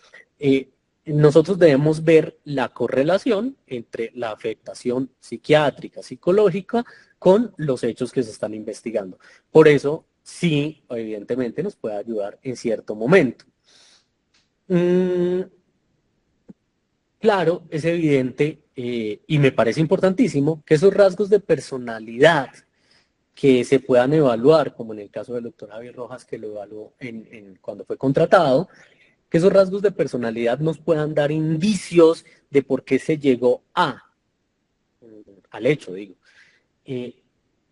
Nosotros debemos ver la correlación entre la afectación psiquiátrica, psicológica, con los hechos que se están investigando. Por eso, sí, evidentemente nos puede ayudar en cierto momento. Claro, es evidente y me parece importantísimo que esos rasgos de personalidad que se puedan evaluar, como en el caso del doctor Javier Rojas, que lo evaluó cuando fue contratado, que esos rasgos de personalidad nos puedan dar indicios de por qué se llegó al hecho, digo.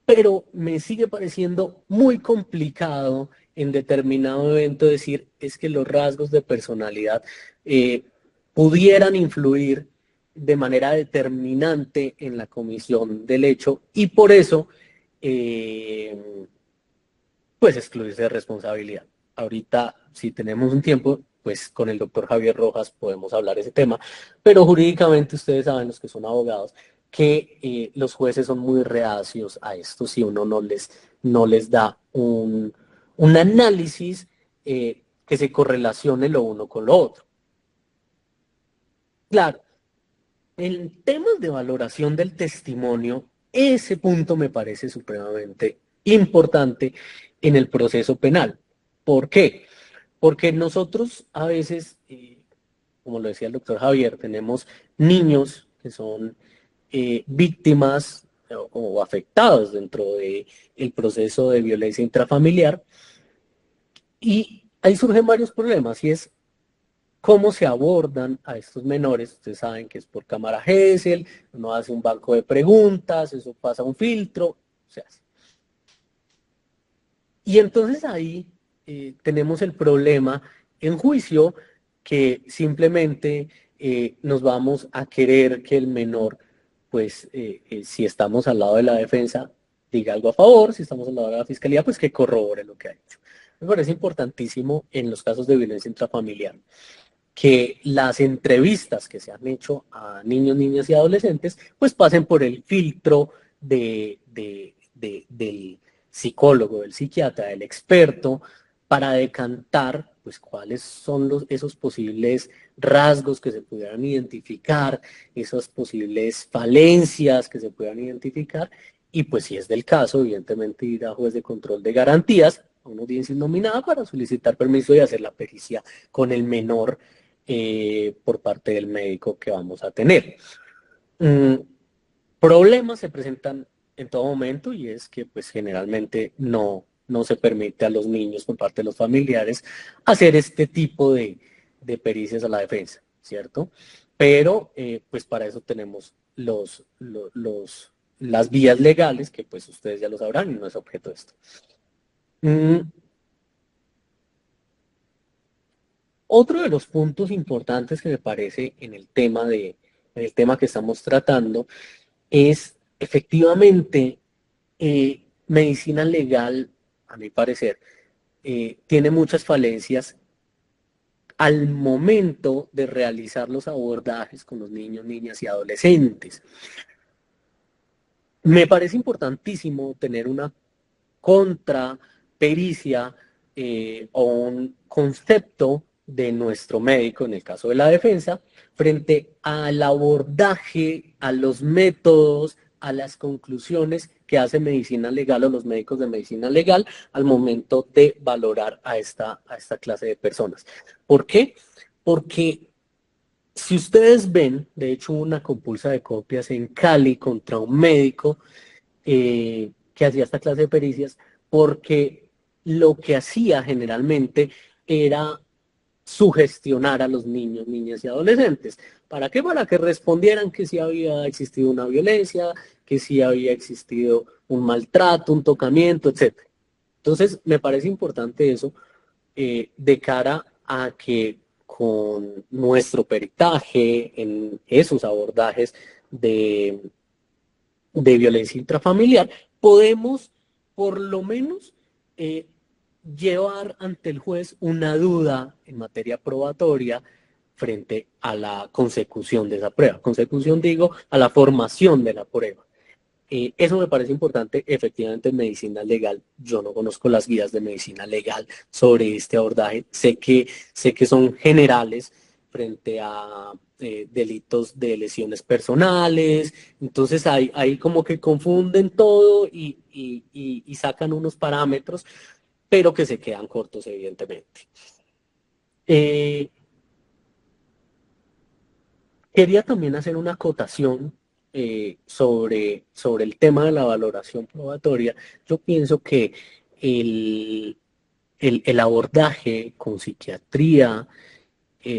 Pero me sigue pareciendo muy complicado en determinado evento decir es que los rasgos de personalidad pudieran influir de manera determinante en la comisión del hecho, y por eso pues excluirse de responsabilidad. Ahorita, si tenemos un tiempo, pues con el doctor Javier Rojas podemos hablar ese tema, pero jurídicamente ustedes saben, los que son abogados, que los jueces son muy reacios a esto si uno no les da un análisis que se correlacione lo uno con lo otro. Claro, en temas de valoración del testimonio, ese punto me parece supremamente importante en el proceso penal. ¿Por qué? Porque nosotros a veces, como lo decía el doctor Javier, tenemos niños que son víctimas o afectados dentro del proceso de violencia intrafamiliar, y ahí surgen varios problemas, y es cómo se abordan a estos menores. Ustedes saben que es por cámara Gesell, uno hace un banco de preguntas, eso pasa un filtro, se hace. Y entonces ahí tenemos el problema en juicio, que simplemente nos vamos a querer que el menor, pues si estamos al lado de la defensa, diga algo a favor; si estamos al lado de la fiscalía, pues que corrobore lo que ha hecho. Me parece importantísimo en los casos de violencia intrafamiliar que las entrevistas que se han hecho a niños, niñas y adolescentes, pues pasen por el filtro del psicólogo, del psiquiatra, del experto, para decantar pues cuáles son esos posibles rasgos que se pudieran identificar, esas posibles falencias que se puedan identificar, y pues si es del caso, evidentemente ir a juez de control de garantías, a una audiencia innominada, para solicitar permiso y hacer la pericia con el menor por parte del médico que vamos a tener. Problemas se presentan en todo momento, y es que pues generalmente no se permite a los niños por parte de los familiares hacer este tipo de pericias a la defensa, ¿cierto? Pero pues para eso tenemos las vías legales, que pues ustedes ya lo sabrán y no es objeto de esto. Otro de los puntos importantes que me parece en el tema que estamos tratando es efectivamente medicina legal, a mi parecer, tiene muchas falencias al momento de realizar los abordajes con los niños, niñas y adolescentes. Me parece importantísimo tener una contrapericia o un concepto de nuestro médico, en el caso de la defensa, frente al abordaje, a los métodos, a las conclusiones que hace medicina legal o los médicos de medicina legal al momento de valorar a esta clase de personas. ¿Por qué? Porque si ustedes ven, de hecho, una compulsa de copias en Cali contra un médico que hacía esta clase de pericias, porque lo que hacía generalmente era sugestionar a los niños, niñas y adolescentes. ¿Para qué? Para que respondieran que sí había existido una violencia, que sí había existido un maltrato, un tocamiento, etc. Entonces, me parece importante eso de cara a que con nuestro peritaje en esos abordajes de violencia intrafamiliar, podemos por lo menos llevar ante el juez una duda en materia probatoria frente a la consecución de esa prueba. Consecución, digo, a la formación de la prueba. Eso me parece importante. Efectivamente, en medicina legal, yo no conozco las guías de medicina legal sobre este abordaje. Sé que son generales frente a delitos de lesiones personales. Entonces ahí como que confunden todo y sacan unos parámetros, pero que se quedan cortos, evidentemente. Quería también hacer una acotación sobre el tema de la valoración probatoria. Yo pienso que el abordaje con psiquiatría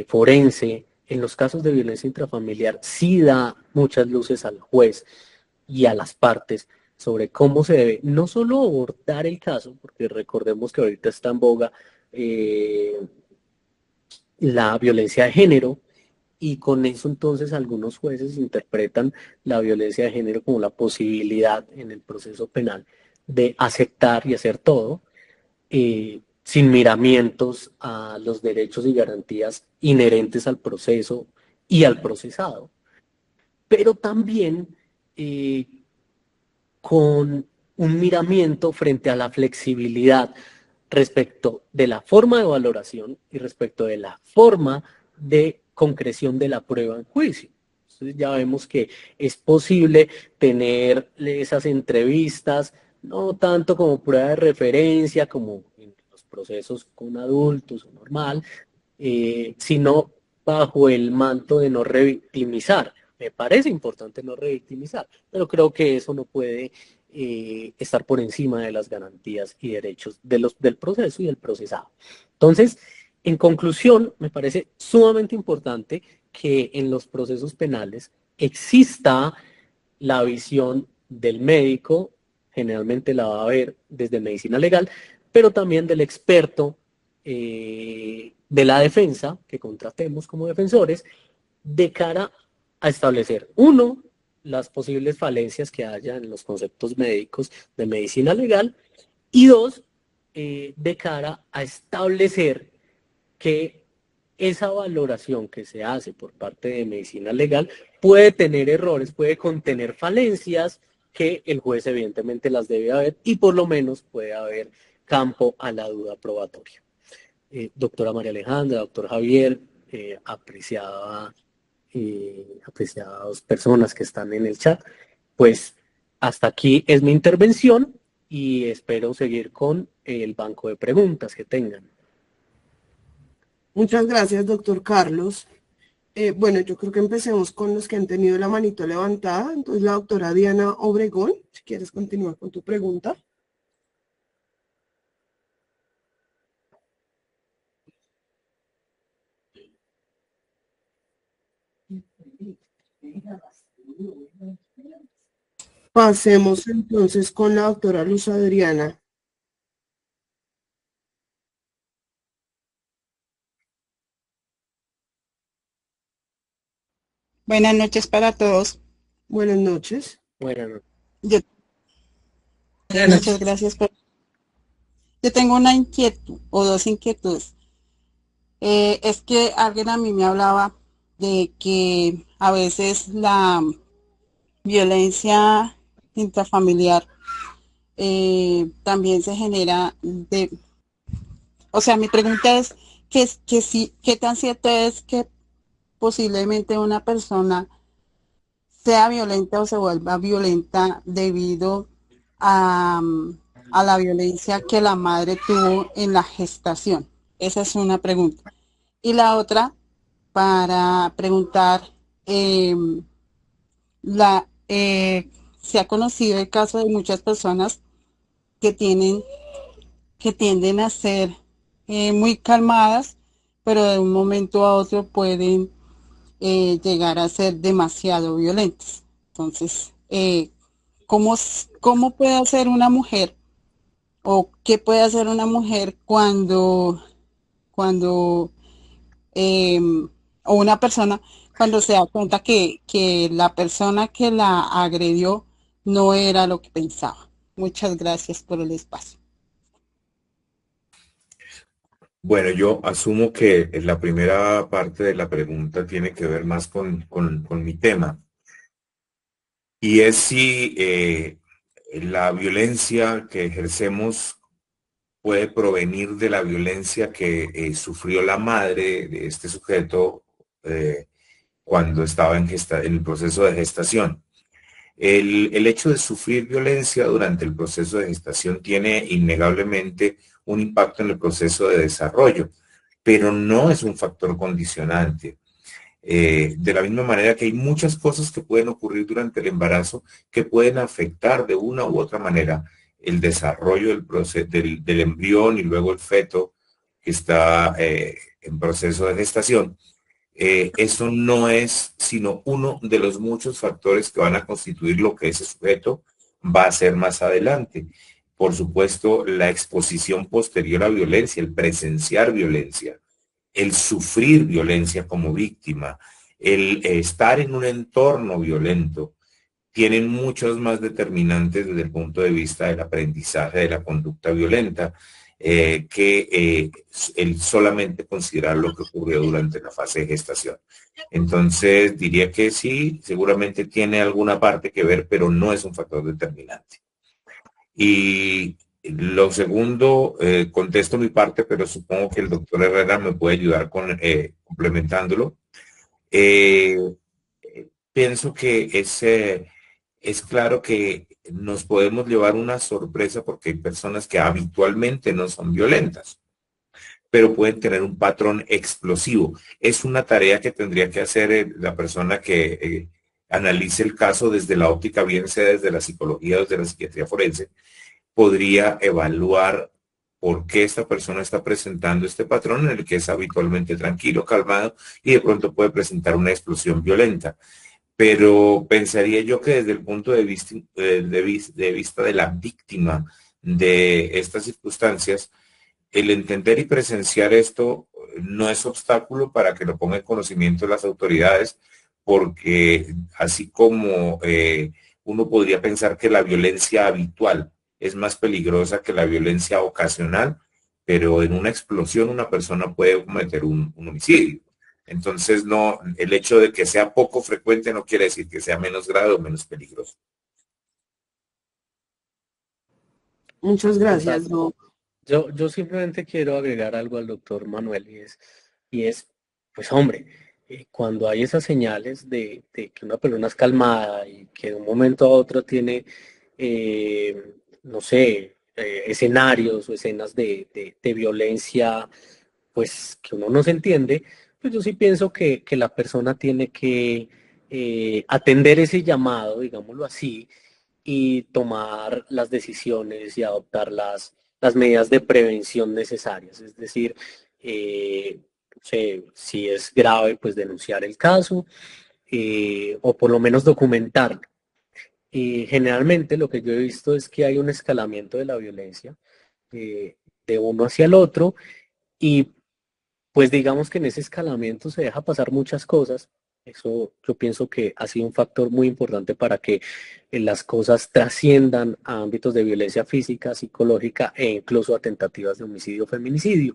forense en los casos de violencia intrafamiliar sí da muchas luces al juez y a las partes sobre cómo se debe no solo abordar el caso, porque recordemos que ahorita está en boga la violencia de género, y con eso entonces algunos jueces interpretan la violencia de género como la posibilidad en el proceso penal de aceptar y hacer todo, sin miramientos a los derechos y garantías inherentes al proceso y al procesado, pero también con un miramiento frente a la flexibilidad respecto de la forma de valoración y respecto de la forma de concreción de la prueba en juicio. Entonces ya vemos que es posible tener esas entrevistas, no tanto como prueba de referencia, como en los procesos con adultos o normal, sino bajo el manto de no revictimizar. Me parece importante no revictimizar, pero creo que eso no puede estar por encima de las garantías y derechos del proceso y del procesado. Entonces, en conclusión, me parece sumamente importante que en los procesos penales exista la visión del médico, generalmente la va a ver desde medicina legal, pero también del experto de la defensa que contratemos como defensores de cara a establecer, uno, las posibles falencias que haya en los conceptos médicos de medicina legal y dos, de cara a establecer que esa valoración que se hace por parte de medicina legal puede tener errores, puede contener falencias que el juez evidentemente las debe haber y por lo menos puede haber campo a la duda probatoria. Doctora María Alejandra, doctor Javier, apreciadas personas que están en el chat, pues hasta aquí es mi intervención y espero seguir con el banco de preguntas que tengan. Muchas gracias, doctor Carlos. Bueno, yo creo que empecemos con los que han tenido la manito levantada. Entonces, la doctora Diana Obregón, si quieres continuar con tu pregunta. Pasemos entonces con la doctora Luz Adriana. Buenas noches para todos. Buenas noches. Buenas noches. Muchas gracias. Yo tengo una inquietud o dos inquietudes. Es que alguien a mí me hablaba de que a veces la violencia intrafamiliar también se genera o sea, mi pregunta es ¿qué tan cierto es que posiblemente una persona sea violenta o se vuelva violenta debido a la violencia que la madre tuvo en la gestación? Esa es una pregunta. Y la otra, para preguntar, se ha conocido el caso de muchas personas que tienden a ser muy calmadas, pero de un momento a otro pueden llegar a ser demasiado violentas. Entonces, ¿cómo puede hacer una mujer o qué puede hacer una mujer cuando o una persona cuando se da cuenta que la persona que la agredió no era lo que pensaba? Muchas gracias por el espacio. Bueno, yo asumo que la primera parte de la pregunta tiene que ver más con mi tema. Y es si la violencia que ejercemos puede provenir de la violencia que sufrió la madre de este sujeto cuando estaba en el proceso de gestación. El hecho de sufrir violencia durante el proceso de gestación tiene innegablemente un impacto en el proceso de desarrollo, pero no es un factor condicionante. De la misma manera que hay muchas cosas que pueden ocurrir durante el embarazo que pueden afectar de una u otra manera el desarrollo del embrión y luego el feto que está en proceso de gestación. Eso no es sino uno de los muchos factores que van a constituir lo que ese sujeto va a ser más adelante. Por supuesto, la exposición posterior a violencia, el presenciar violencia, el sufrir violencia como víctima, el estar en un entorno violento, tienen muchos más determinantes desde el punto de vista del aprendizaje de la conducta violenta que el solamente considerar lo que ocurrió durante la fase de gestación. Entonces diría que sí, seguramente tiene alguna parte que ver, pero no es un factor determinante. Y Lo segundo, contesto mi parte, pero supongo que el doctor Herrera me puede ayudar con complementándolo. Eh, Pienso que es claro que nos podemos llevar una sorpresa porque hay personas que habitualmente no son violentas, pero pueden tener un patrón explosivo. Es una tarea que tendría que hacer la persona que analice el caso desde la óptica, bien sea desde la psicología o desde la psiquiatría forense, podría evaluar por qué esta persona está presentando este patrón en el que es habitualmente tranquilo, calmado y de pronto puede presentar una explosión violenta. Pero pensaría yo que desde el punto de vista, de vista de la víctima de estas circunstancias, el entender y presenciar esto no es obstáculo para que lo ponga en conocimiento de las autoridades, porque así como uno podría pensar que la violencia habitual es más peligrosa que la violencia ocasional, pero en una explosión una persona puede cometer un homicidio. Entonces, no, el hecho de que sea poco frecuente no quiere decir que sea menos grave o menos peligroso. Muchas gracias, Exacto. Doc. Yo simplemente quiero agregar algo al doctor Manuel y es, pues hombre, cuando hay esas señales de que una persona es calmada y que de un momento a otro tiene, no sé, escenarios o escenas de violencia, pues que uno no se entiende, pues yo sí pienso que la persona tiene que atender ese llamado, digámoslo así, y tomar las decisiones y adoptar las medidas de prevención necesarias. Es decir, no sé, si es grave, pues denunciar el caso o por lo menos documentarlo. Y generalmente lo que yo he visto es que hay un escalamiento de la violencia eh, de uno hacia el otro y pues digamos que en ese escalamiento se deja pasar muchas cosas. Eso yo pienso que ha sido un factor muy importante para que las cosas trasciendan a ámbitos de violencia física, psicológica e incluso a tentativas de homicidio o feminicidio.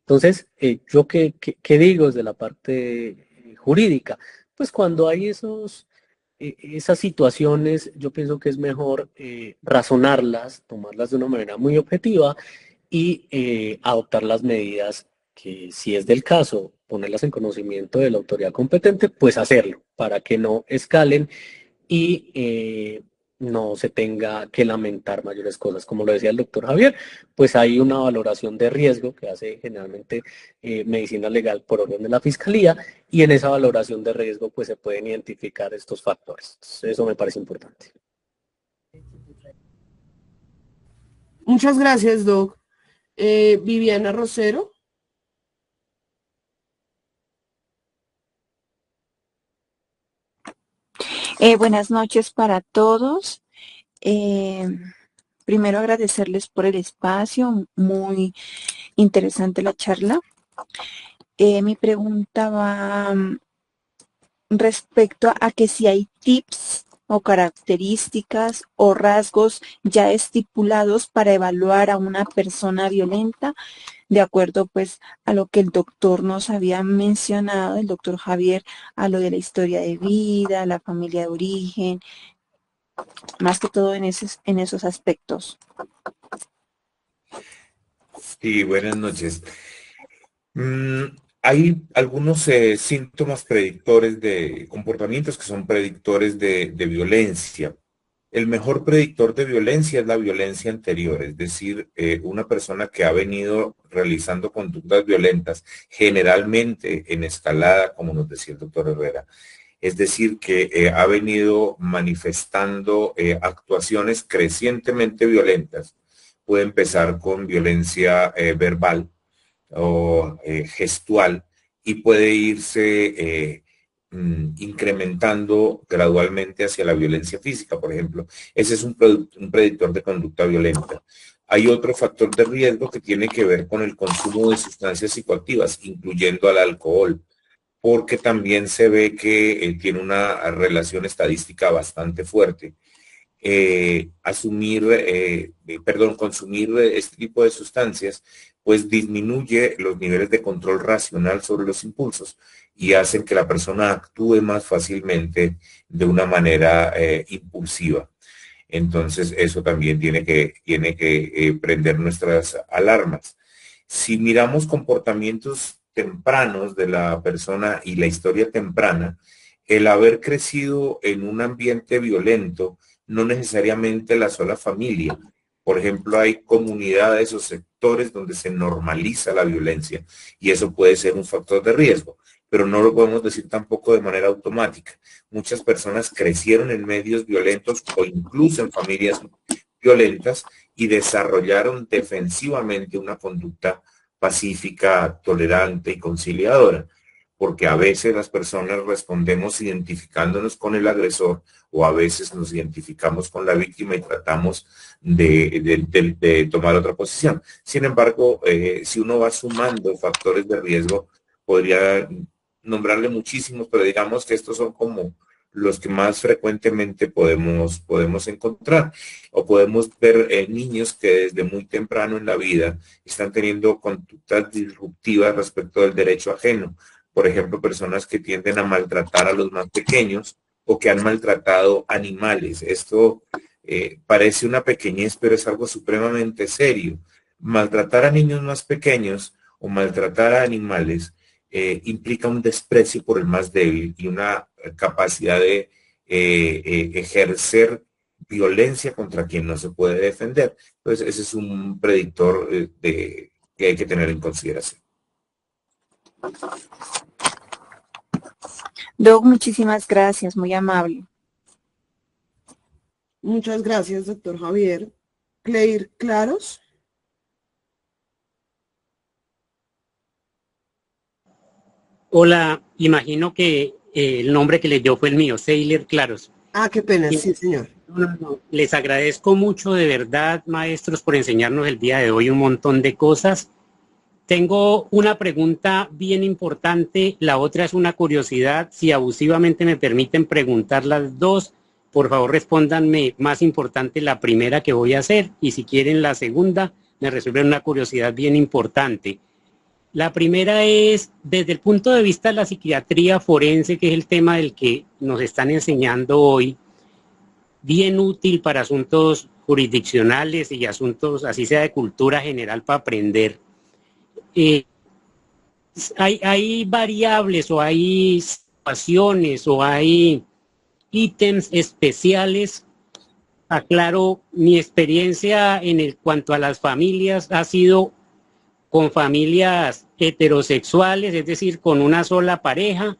Entonces, ¿yo qué digo desde la parte jurídica? Pues cuando hay esas situaciones, yo pienso que es mejor razonarlas, tomarlas de una manera muy objetiva y adoptar las medidas que, si es del caso, ponerlas en conocimiento de la autoridad competente, pues hacerlo para que no escalen y no se tenga que lamentar mayores cosas. Como lo decía el doctor Javier, pues hay una valoración de riesgo que hace generalmente medicina legal por orden de la fiscalía y en esa valoración de riesgo pues se pueden identificar estos factores. Entonces, eso me parece importante. Muchas gracias, Doc. Viviana Rosero. Buenas noches para todos. Primero agradecerles por el espacio, muy interesante la charla. Mi pregunta va respecto a que si hay tips o características o rasgos ya estipulados para evaluar a una persona violenta, de acuerdo pues a lo que el doctor nos había mencionado, el doctor Javier, a lo de la historia de vida, la familia de origen, más que todo en esos aspectos. Sí, buenas noches. Mm, Hay algunos síntomas predictores de comportamientos que son predictores de violencia. El mejor predictor de violencia es la violencia anterior, es decir, una persona que ha venido realizando conductas violentas, generalmente en escalada, como nos decía el doctor Herrera. Es decir, que ha venido manifestando actuaciones crecientemente violentas. Puede empezar con violencia verbal o gestual y puede irse incrementando gradualmente hacia la violencia física, por ejemplo. Ese es un predictor de conducta violenta. Hay otro factor de riesgo que tiene que ver con el consumo de sustancias psicoactivas, incluyendo al alcohol, porque también se ve que tiene una relación estadística bastante fuerte. Consumir este tipo de sustancias, pues disminuye los niveles de control racional sobre los impulsos y hacen que la persona actúe más fácilmente de una manera impulsiva. Entonces eso también tiene que prender nuestras alarmas. Si miramos comportamientos tempranos de la persona y la historia temprana, el haber crecido en un ambiente violento, no necesariamente la sola familia. Por ejemplo, hay comunidades o sectores donde se normaliza la violencia y eso puede ser un factor de riesgo, pero no lo podemos decir tampoco de manera automática. Muchas personas crecieron en medios violentos o incluso en familias violentas y desarrollaron defensivamente una conducta pacífica, tolerante y conciliadora, porque a veces las personas respondemos identificándonos con el agresor o a veces nos identificamos con la víctima y tratamos de tomar otra posición. Sin embargo, si uno va sumando factores de riesgo, podría nombrarle muchísimos, pero digamos que estos son como los que más frecuentemente podemos encontrar, o podemos ver niños que desde muy temprano en la vida están teniendo conductas disruptivas respecto del derecho ajeno. Por ejemplo, personas que tienden a maltratar a los más pequeños o que han maltratado animales. Esto parece una pequeñez, pero es algo supremamente serio. Maltratar a niños más pequeños o maltratar a animales implica un desprecio por el más débil y una capacidad de ejercer violencia contra quien no se puede defender. Entonces, ese es un predictor que hay que tener en consideración. Doc, muchísimas gracias, muy amable. Muchas gracias, doctor Javier. Claire Claros. Hola, imagino que el nombre que les dio fue el mío, Seiler Claros. Ah, qué pena, sí, señor. No. Les agradezco mucho, de verdad, maestros, por enseñarnos el día de hoy un montón de cosas. Tengo una pregunta bien importante, la otra es una curiosidad. Si abusivamente me permiten preguntar las dos, por favor respóndanme más importante la primera que voy a hacer y si quieren la segunda, me resuelven una curiosidad bien importante. La primera es, desde el punto de vista de la psiquiatría forense, que es el tema del que nos están enseñando hoy, bien útil para asuntos jurisdiccionales y asuntos, así sea de cultura general, para aprender. Hay variables o hay situaciones o hay ítems especiales. Aclaro, mi experiencia en cuanto a las familias ha sido con familias heterosexuales, es decir, con una sola pareja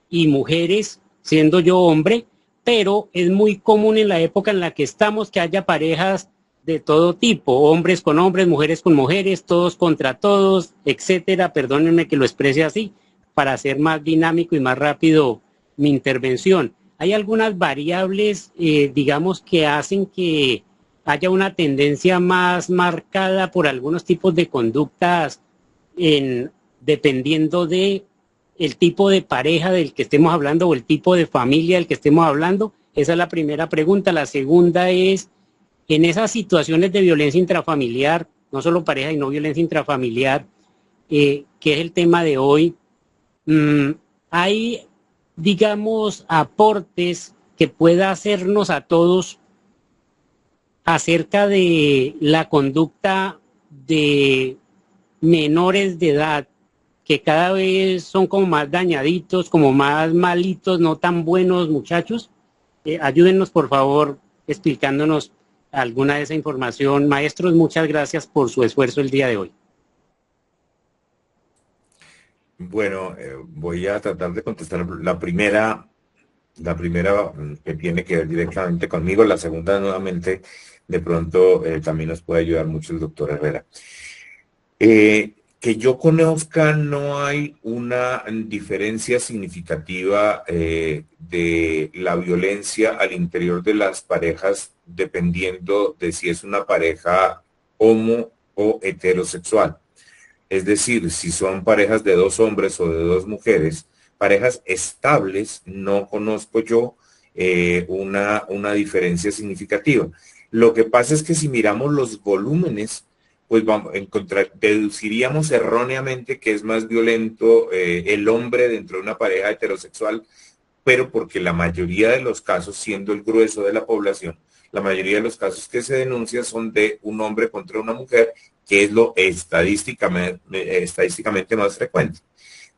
y mujeres, siendo yo hombre, pero es muy común en la época en la que estamos que haya parejas de todo tipo, hombres con hombres, mujeres con mujeres, todos contra todos, etcétera. Perdónenme que lo exprese así, para hacer más dinámico y más rápido mi intervención. Hay algunas variables, digamos, que hacen que haya una tendencia más marcada por algunos tipos de conductas dependiendo de el tipo de pareja del que estemos hablando o el tipo de familia del que estemos hablando. Esa es la primera pregunta. La segunda es, en esas situaciones de violencia intrafamiliar, no solo pareja y no violencia intrafamiliar, que es el tema de hoy, hay, digamos, aportes que pueda hacernos a todos acerca de la conducta de menores de edad, que cada vez son como más dañaditos, como más malitos, no tan buenos muchachos. Ayúdennos, por favor, explicándonos alguna de esa información. Maestros, muchas gracias por su esfuerzo el día de hoy. Bueno, voy a tratar de contestar la primera que tiene que ver directamente conmigo, la segunda nuevamente, de pronto también nos puede ayudar mucho el doctor Herrera. Que yo conozca, no hay una diferencia significativa de la violencia al interior de las parejas dependiendo de si es una pareja homo o heterosexual. Es decir, si son parejas de dos hombres o de dos mujeres, parejas estables, no conozco yo una diferencia significativa. Lo que pasa es que si miramos los volúmenes, pues deduciríamos erróneamente que es más violento el hombre dentro de una pareja heterosexual, pero porque la mayoría de los casos, siendo el grueso de la población, la mayoría de los casos que se denuncian son de un hombre contra una mujer, que es lo estadísticamente más frecuente.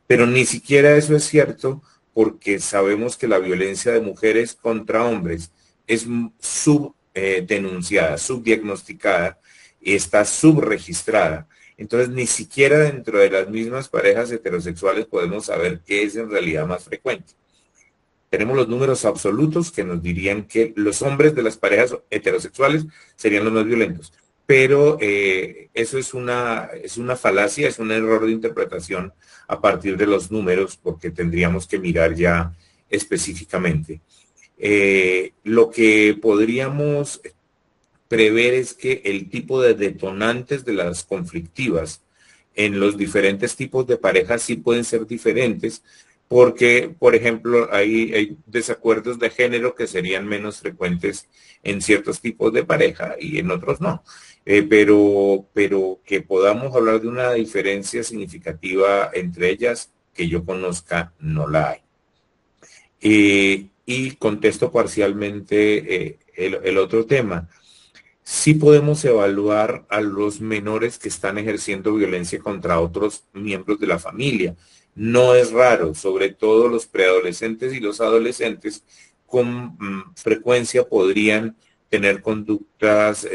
Pero ni siquiera eso es cierto, porque sabemos que la violencia de mujeres contra hombres es subdenunciada, subdiagnosticada y está subregistrada. Entonces, ni siquiera dentro de las mismas parejas heterosexuales podemos saber qué es en realidad más frecuente. Tenemos los números absolutos que nos dirían que los hombres de las parejas heterosexuales serían los más violentos, pero eso es una falacia, es un error de interpretación a partir de los números, porque tendríamos que mirar ya específicamente. Lo que podríamos prever es que el tipo de detonantes de las conflictivas en los diferentes tipos de parejas sí pueden ser diferentes, porque, por ejemplo, hay desacuerdos de género que serían menos frecuentes en ciertos tipos de pareja y en otros no. Pero que podamos hablar de una diferencia significativa entre ellas, que yo conozca, no la hay. Y contesto parcialmente el otro tema. Sí podemos evaluar a los menores que están ejerciendo violencia contra otros miembros de la familia. No es raro, sobre todo los preadolescentes y los adolescentes con frecuencia podrían tener conductas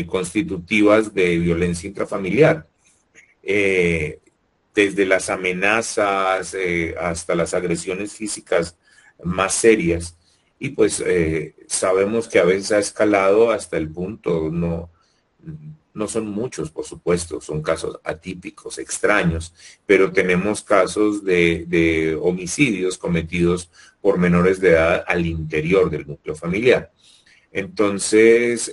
constitutivas de violencia intrafamiliar. Desde las amenazas hasta las agresiones físicas más serias. Y pues sabemos que a veces ha escalado hasta el punto, no son muchos, por supuesto, son casos atípicos, extraños, pero tenemos casos de homicidios cometidos por menores de edad al interior del núcleo familiar. Entonces,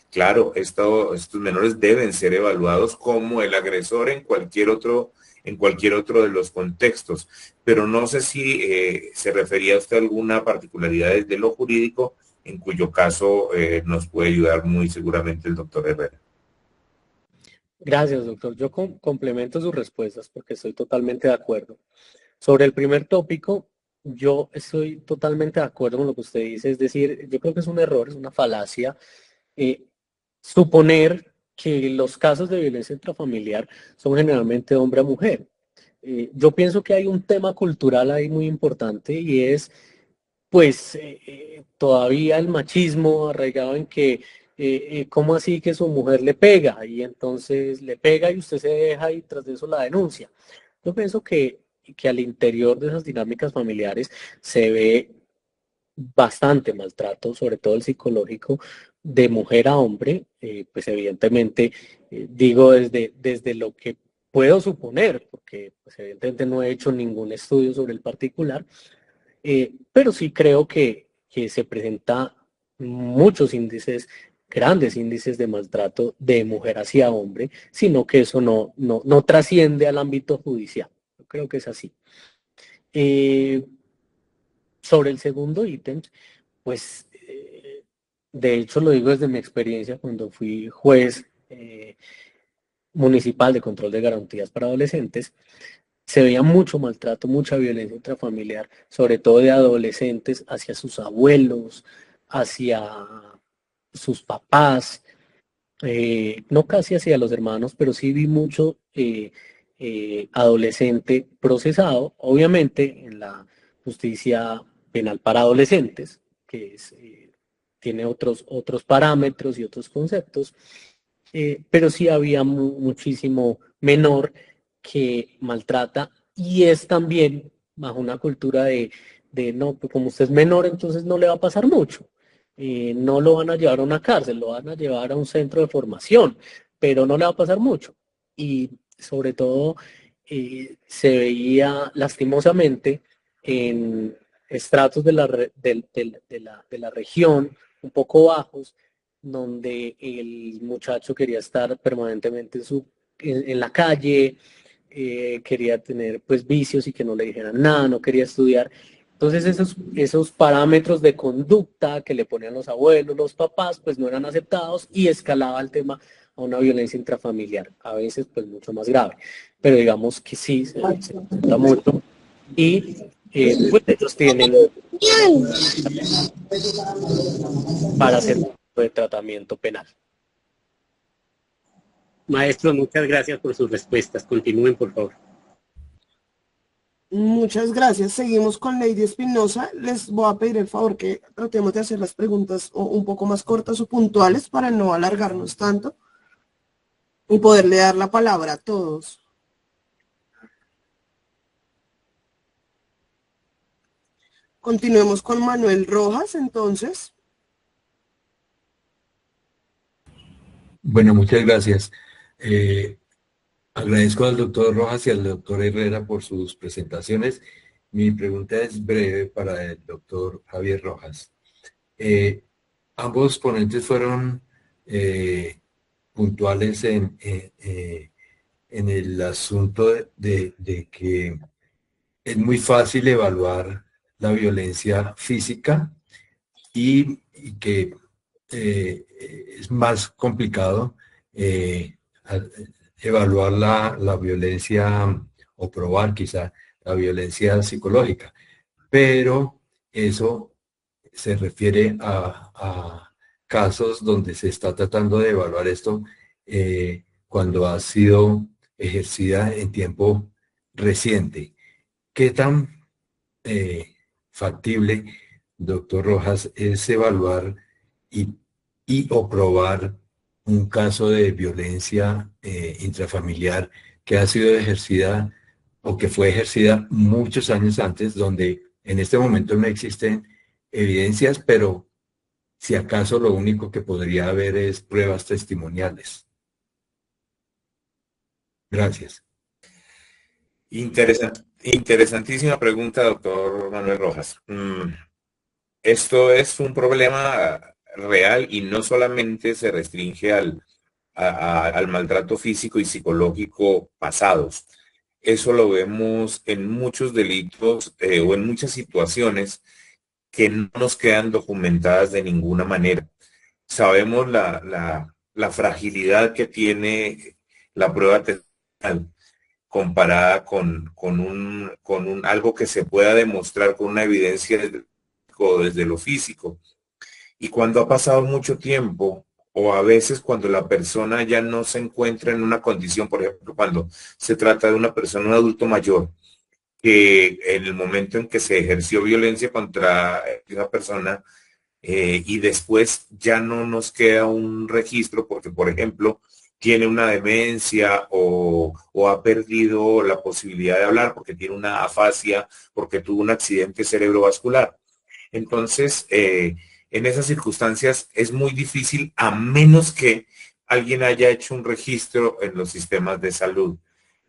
claro, estos menores deben ser evaluados como el agresor en cualquier otro de los contextos, pero no sé si se refería a usted a alguna particularidad de lo jurídico, en cuyo caso nos puede ayudar muy seguramente el doctor Herrera. Gracias, doctor. Yo complemento sus respuestas porque estoy totalmente de acuerdo. Sobre el primer tópico, yo estoy totalmente de acuerdo con lo que usted dice, es decir, yo creo que es un error, es una falacia suponer que los casos de violencia intrafamiliar son generalmente hombre a mujer. Yo pienso que hay un tema cultural ahí muy importante y es, pues, todavía el machismo arraigado en que, ¿cómo así que su mujer le pega? Y entonces le pega y usted se deja y tras de eso la denuncia. Yo pienso que al interior de esas dinámicas familiares se ve bastante maltrato, sobre todo el psicológico, de mujer a hombre, pues evidentemente digo desde lo que puedo suponer, porque pues evidentemente no he hecho ningún estudio sobre el particular, pero sí creo que se presenta muchos índices, grandes índices de maltrato de mujer hacia hombre, sino que eso no trasciende al ámbito judicial. Yo creo que es así. Sobre el segundo ítem, pues de hecho lo digo desde mi experiencia cuando fui juez municipal de control de garantías para adolescentes, se veía mucho maltrato, mucha violencia intrafamiliar, sobre todo de adolescentes hacia sus abuelos, hacia sus papás, no casi hacia los hermanos, pero sí vi mucho adolescente procesado, obviamente en la justicia penal para adolescentes, que es, tiene otros parámetros y otros conceptos, pero sí había muchísimo menor que maltrata y es también bajo una cultura de no, pues como usted es menor, entonces no le va a pasar mucho. No lo van a llevar a una cárcel, lo van a llevar a un centro de formación, pero no le va a pasar mucho. Y sobre todo se veía lastimosamente en estratos de la región un poco bajos, donde el muchacho quería estar permanentemente en la calle, quería tener pues vicios y que no le dijeran nada, no quería estudiar. Entonces esos parámetros de conducta que le ponían los abuelos, los papás, pues no eran aceptados y escalaba el tema a una violencia intrafamiliar, a veces pues mucho más grave. Pero digamos que sí, se presenta mucho. Y pues ellos tienen para hacer de tratamiento penal. Maestro, muchas gracias por sus respuestas. Continúen, por favor. Muchas gracias. Seguimos con Lady Espinosa. Les voy a pedir el favor que tratemos de hacer las preguntas un poco más cortas o puntuales para no alargarnos tanto y poderle dar la palabra a todos. Continuemos con Manuel Rojas, entonces. Bueno, muchas gracias. Agradezco al doctor Rojas y al doctor Herrera por sus presentaciones. Mi pregunta es breve para el doctor Javier Rojas. Ambos ponentes fueron puntuales en el asunto de que es muy fácil evaluar la violencia física y que es más complicado evaluar la violencia o probar quizá la violencia psicológica. Pero eso se refiere a casos donde se está tratando de evaluar esto cuando ha sido ejercida en tiempo reciente. ¿Qué tan factible, doctor Rojas, es evaluar o probar un caso de violencia intrafamiliar que ha sido ejercida o que fue ejercida muchos años antes, donde en este momento no existen evidencias, pero si acaso lo único que podría haber es pruebas testimoniales? Gracias. Interesantísima pregunta, doctor Manuel Rojas. Esto es un problema real y no solamente se restringe al maltrato físico y psicológico pasados. Eso lo vemos en muchos delitos o en muchas situaciones que no nos quedan documentadas de ninguna manera. Sabemos la fragilidad que tiene la prueba testimonial comparada con algo que se pueda demostrar con una evidencia desde lo físico. Y cuando ha pasado mucho tiempo, o a veces cuando la persona ya no se encuentra en una condición, por ejemplo, cuando se trata de una persona, un adulto mayor, que en el momento en que se ejerció violencia contra esa persona, y después ya no nos queda un registro porque, por ejemplo, tiene una demencia o ha perdido la posibilidad de hablar porque tiene una afasia, porque tuvo un accidente cerebrovascular. Entonces, en esas circunstancias es muy difícil a menos que alguien haya hecho un registro en los sistemas de salud.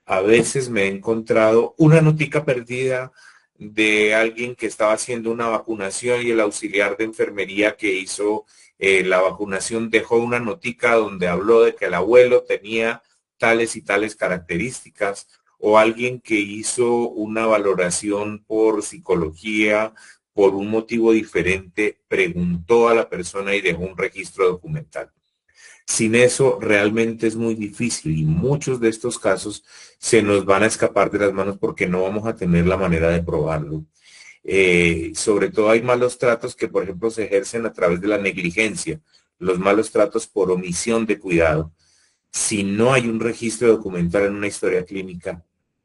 A veces me he encontrado una notica perdida de alguien que estaba haciendo una vacunación y el auxiliar de enfermería que hizo la vacunación dejó una notica donde habló de que el abuelo tenía tales y tales características, o alguien que hizo una valoración por psicología por un motivo diferente, preguntó a la persona y dejó un registro documental. Sin eso realmente es muy difícil y muchos de estos casos se nos van a escapar de las manos porque no vamos a tener la manera de probarlo. Sobre todo hay malos tratos que, por ejemplo, se ejercen a través de la negligencia, los malos tratos por omisión de cuidado. Si no hay un registro documental en una historia clínica,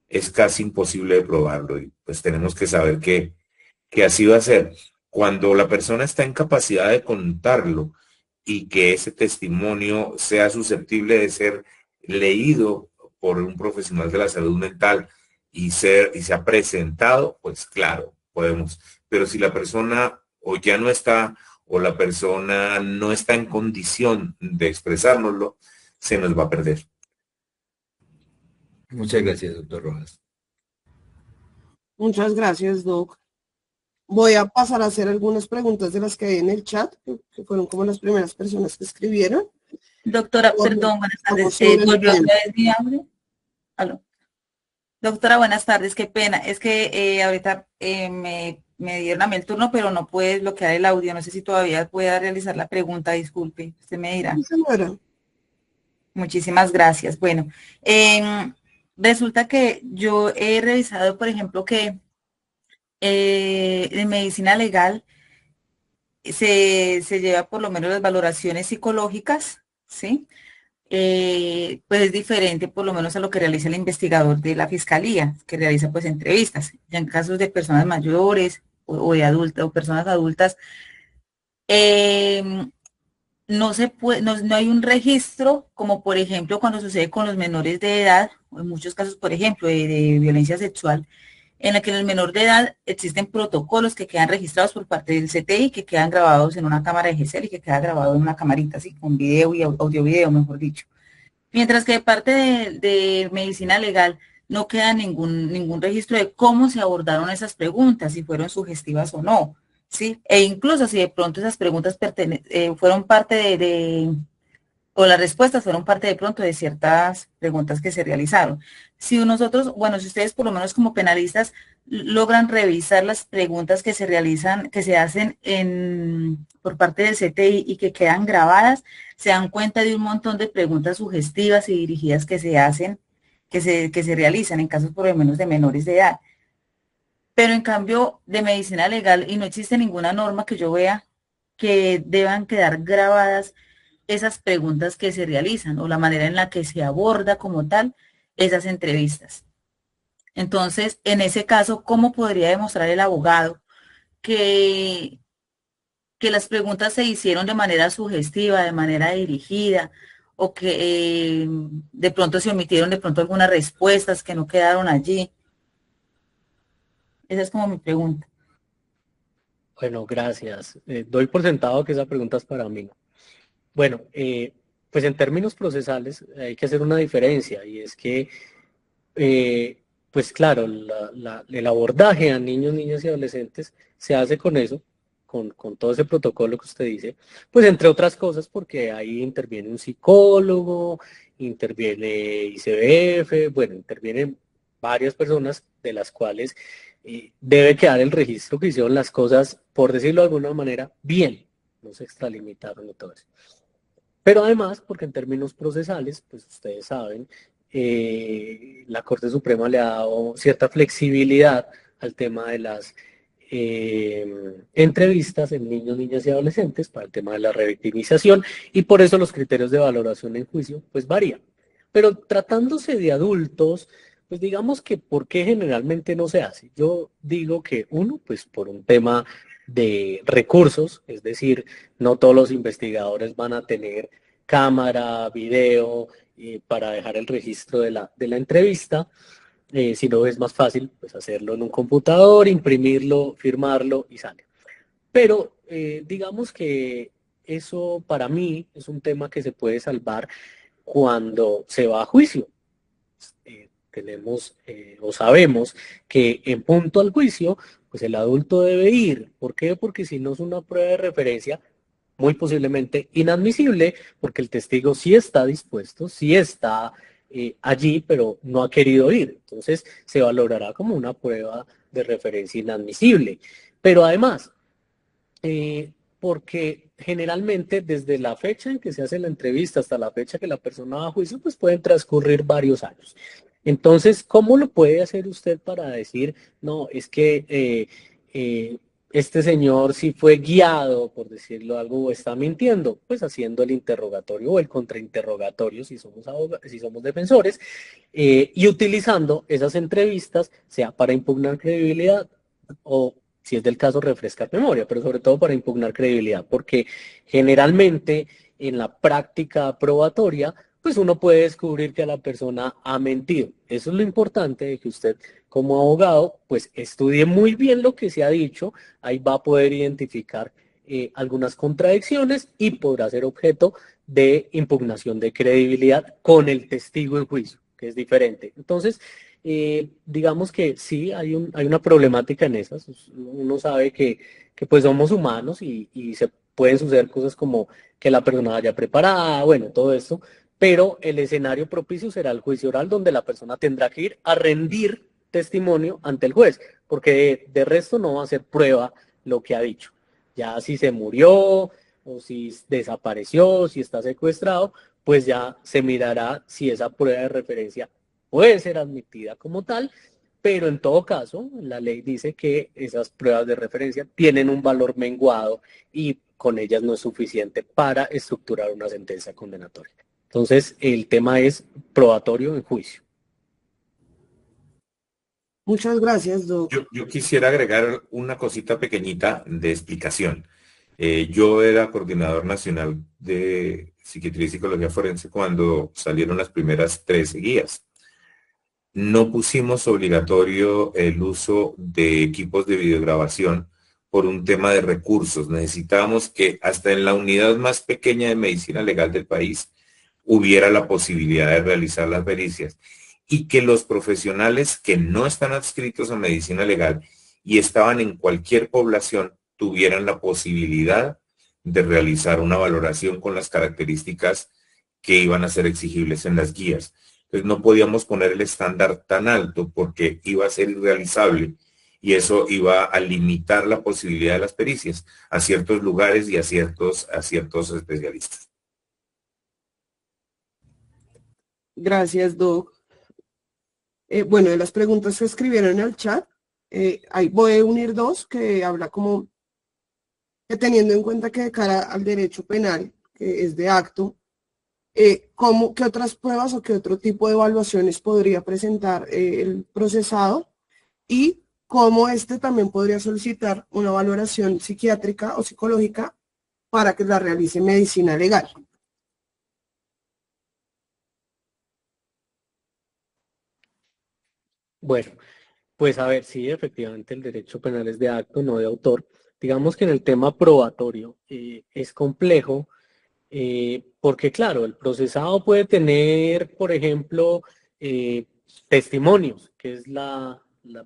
es casi imposible de probarlo y pues tenemos que saber que así va a ser. Cuando la persona está en capacidad de contarlo y que ese testimonio sea susceptible de ser leído por un profesional de la salud mental y se ha presentado, pues claro, podemos. Pero si la persona o ya no está o la persona no está en condición de expresárnoslo, se nos va a perder. Muchas gracias, doctor Rojas. Muchas gracias, Doc. Voy a pasar a hacer algunas preguntas de las que hay en el chat, que fueron como las primeras personas que escribieron. Doctora, perdón, buenas tardes. ¿Volvió otra vez mi audio? ¿Aló? Doctora, buenas tardes, qué pena. Es que ahorita me dieron a mí el turno, pero no puede bloquear el audio. No sé si todavía pueda realizar la pregunta, disculpe. Usted me dirá. Sí, señora. Muchísimas gracias. Bueno, resulta que yo he revisado, por ejemplo, que En medicina legal se lleva por lo menos las valoraciones psicológicas, ¿sí? Pues es diferente por lo menos a lo que realiza el investigador de la fiscalía, que realiza pues entrevistas. Ya en casos de personas mayores o de adultas o personas adultas, eh, no se puede, no hay un registro, como por ejemplo cuando sucede con los menores de edad, o en muchos casos, por ejemplo, de violencia sexual, en la que en el menor de edad existen protocolos que quedan registrados por parte del CTI, que quedan grabados en una cámara de GESEL y que queda grabado en una camarita, así, con video y audio-video, mejor dicho. Mientras que de parte de medicina legal no queda ningún registro de cómo se abordaron esas preguntas, si fueron sugestivas o no, ¿sí? E incluso si de pronto esas preguntas fueron parte o las respuestas fueron parte de pronto de ciertas preguntas que se realizaron. Si nosotros, bueno, si ustedes por lo menos como penalistas logran revisar las preguntas que se realizan, que se hacen por parte del CTI y que quedan grabadas, se dan cuenta de un montón de preguntas sugestivas y dirigidas que se hacen, que se realizan en casos por lo menos de menores de edad. Pero en cambio de medicina legal, y no existe ninguna norma que yo vea que deban quedar grabadas esas preguntas que se realizan o la manera en la que se aborda como tal esas entrevistas. Entonces, en ese caso, ¿cómo podría demostrar el abogado que, que las preguntas se hicieron de manera sugestiva, de manera dirigida, o que de pronto se omitieron de pronto algunas respuestas que no quedaron allí? Esa es como mi pregunta. Bueno, gracias. Doy por sentado que esa pregunta es para mí. Bueno, pues en términos procesales hay que hacer una diferencia y es que, pues claro, el abordaje a niños, niñas y adolescentes se hace con eso, con todo ese protocolo que usted dice, pues entre otras cosas porque ahí interviene un psicólogo, interviene ICBF, bueno, intervienen varias personas de las cuales debe quedar el registro que hicieron las cosas, por decirlo de alguna manera, bien, no se extralimitaron y todo eso. Pero además, porque en términos procesales, pues ustedes saben, la Corte Suprema le ha dado cierta flexibilidad al tema de las entrevistas en niños, niñas y adolescentes para el tema de la revictimización y por eso los criterios de valoración en juicio pues varían. Pero tratándose de adultos, pues digamos que ¿por qué generalmente no se hace? Yo digo que uno, pues por un tema de recursos, es decir, no todos los investigadores van a tener cámara, video, para dejar el registro de la entrevista. Si no es más fácil, pues hacerlo en un computador, imprimirlo, firmarlo y sale. Pero digamos que eso para mí es un tema que se puede salvar cuando se va a juicio. Tenemos o sabemos que en punto al juicio, pues el adulto debe ir. ¿Por qué? Porque si no es una prueba de referencia, muy posiblemente inadmisible, porque el testigo sí está dispuesto, sí está allí, pero no ha querido ir. Entonces se valorará como una prueba de referencia inadmisible. Pero además, porque generalmente desde la fecha en que se hace la entrevista hasta la fecha que la persona va a juicio, pues pueden transcurrir varios años. Entonces, ¿cómo lo puede hacer usted para decir, no, es que este señor sí fue guiado, por decirlo algo, o está mintiendo? Pues haciendo el interrogatorio o el contrainterrogatorio, si somos si somos defensores, y utilizando esas entrevistas, sea para impugnar credibilidad o, si es del caso, refrescar memoria, pero sobre todo para impugnar credibilidad, porque generalmente en la práctica probatoria, pues uno puede descubrir que la persona ha mentido. Eso es lo importante, de que usted como abogado pues estudie muy bien lo que se ha dicho, ahí va a poder identificar algunas contradicciones y podrá ser objeto de impugnación de credibilidad con el testigo en juicio, que es diferente. Entonces, digamos que sí, hay una problemática en esas. Uno sabe que pues somos humanos y se pueden suceder cosas como que la persona vaya preparada, bueno, todo esto, pero el escenario propicio será el juicio oral, donde la persona tendrá que ir a rendir testimonio ante el juez, porque de resto no va a ser prueba lo que ha dicho. Ya si se murió o si desapareció, si está secuestrado, pues ya se mirará si esa prueba de referencia puede ser admitida como tal, pero en todo caso, la ley dice que esas pruebas de referencia tienen un valor menguado y con ellas no es suficiente para estructurar una sentencia condenatoria. Entonces, el tema es probatorio en juicio. Muchas gracias, Doc. Yo quisiera agregar una cosita pequeñita de explicación. Yo era coordinador nacional de psiquiatría y psicología forense cuando salieron las primeras 13 guías. No pusimos obligatorio el uso de equipos de videograbación por un tema de recursos. Necesitábamos que hasta en la unidad más pequeña de medicina legal del país hubiera la posibilidad de realizar las pericias y que los profesionales que no están adscritos a medicina legal y estaban en cualquier población tuvieran la posibilidad de realizar una valoración con las características que iban a ser exigibles en las guías. Entonces no podíamos poner el estándar tan alto porque iba a ser irrealizable y eso iba a limitar la posibilidad de las pericias a ciertos lugares y a ciertos especialistas. Gracias, Doc. Bueno, de las preguntas que escribieron en el chat, ahí voy a unir dos que habla como que teniendo en cuenta que de cara al derecho penal, que es de acto, ¿qué otras pruebas o qué otro tipo de evaluaciones podría presentar el procesado? Y cómo también podría solicitar una valoración psiquiátrica o psicológica para que la realice medicina legal. Bueno, pues a ver, sí, efectivamente el derecho penal es de acto, no de autor. Digamos que en el tema probatorio es complejo porque, claro, el procesado puede tener, por ejemplo, testimonios, que es la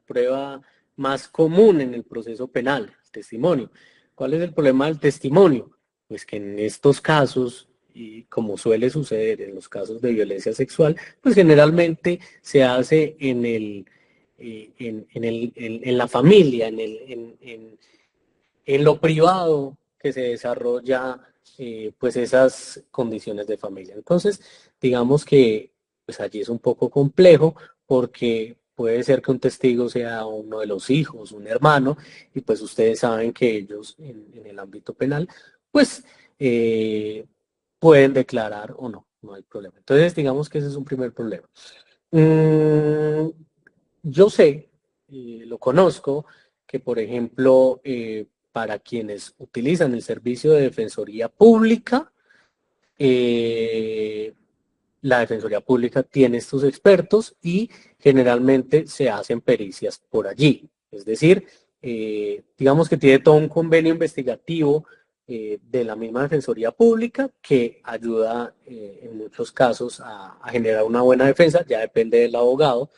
prueba más común en el proceso penal, el testimonio. ¿Cuál es el problema del testimonio? Pues que en estos casos, y como suele suceder en los casos de violencia sexual, pues generalmente se hace en la familia, en lo privado que se desarrolla pues esas condiciones de familia. Entonces, digamos que pues allí es un poco complejo porque puede ser que un testigo sea uno de los hijos, un hermano, y pues ustedes saben que ellos en el ámbito penal, pues pueden declarar o no, no hay problema. Entonces, digamos que ese es un primer problema. Yo sé, lo conozco, que por ejemplo, para quienes utilizan el servicio de Defensoría Pública, la Defensoría Pública tiene estos expertos y generalmente se hacen pericias por allí. Es decir, digamos que tiene todo un convenio investigativo de la misma Defensoría Pública que ayuda en muchos casos a generar una buena defensa, ya depende del abogado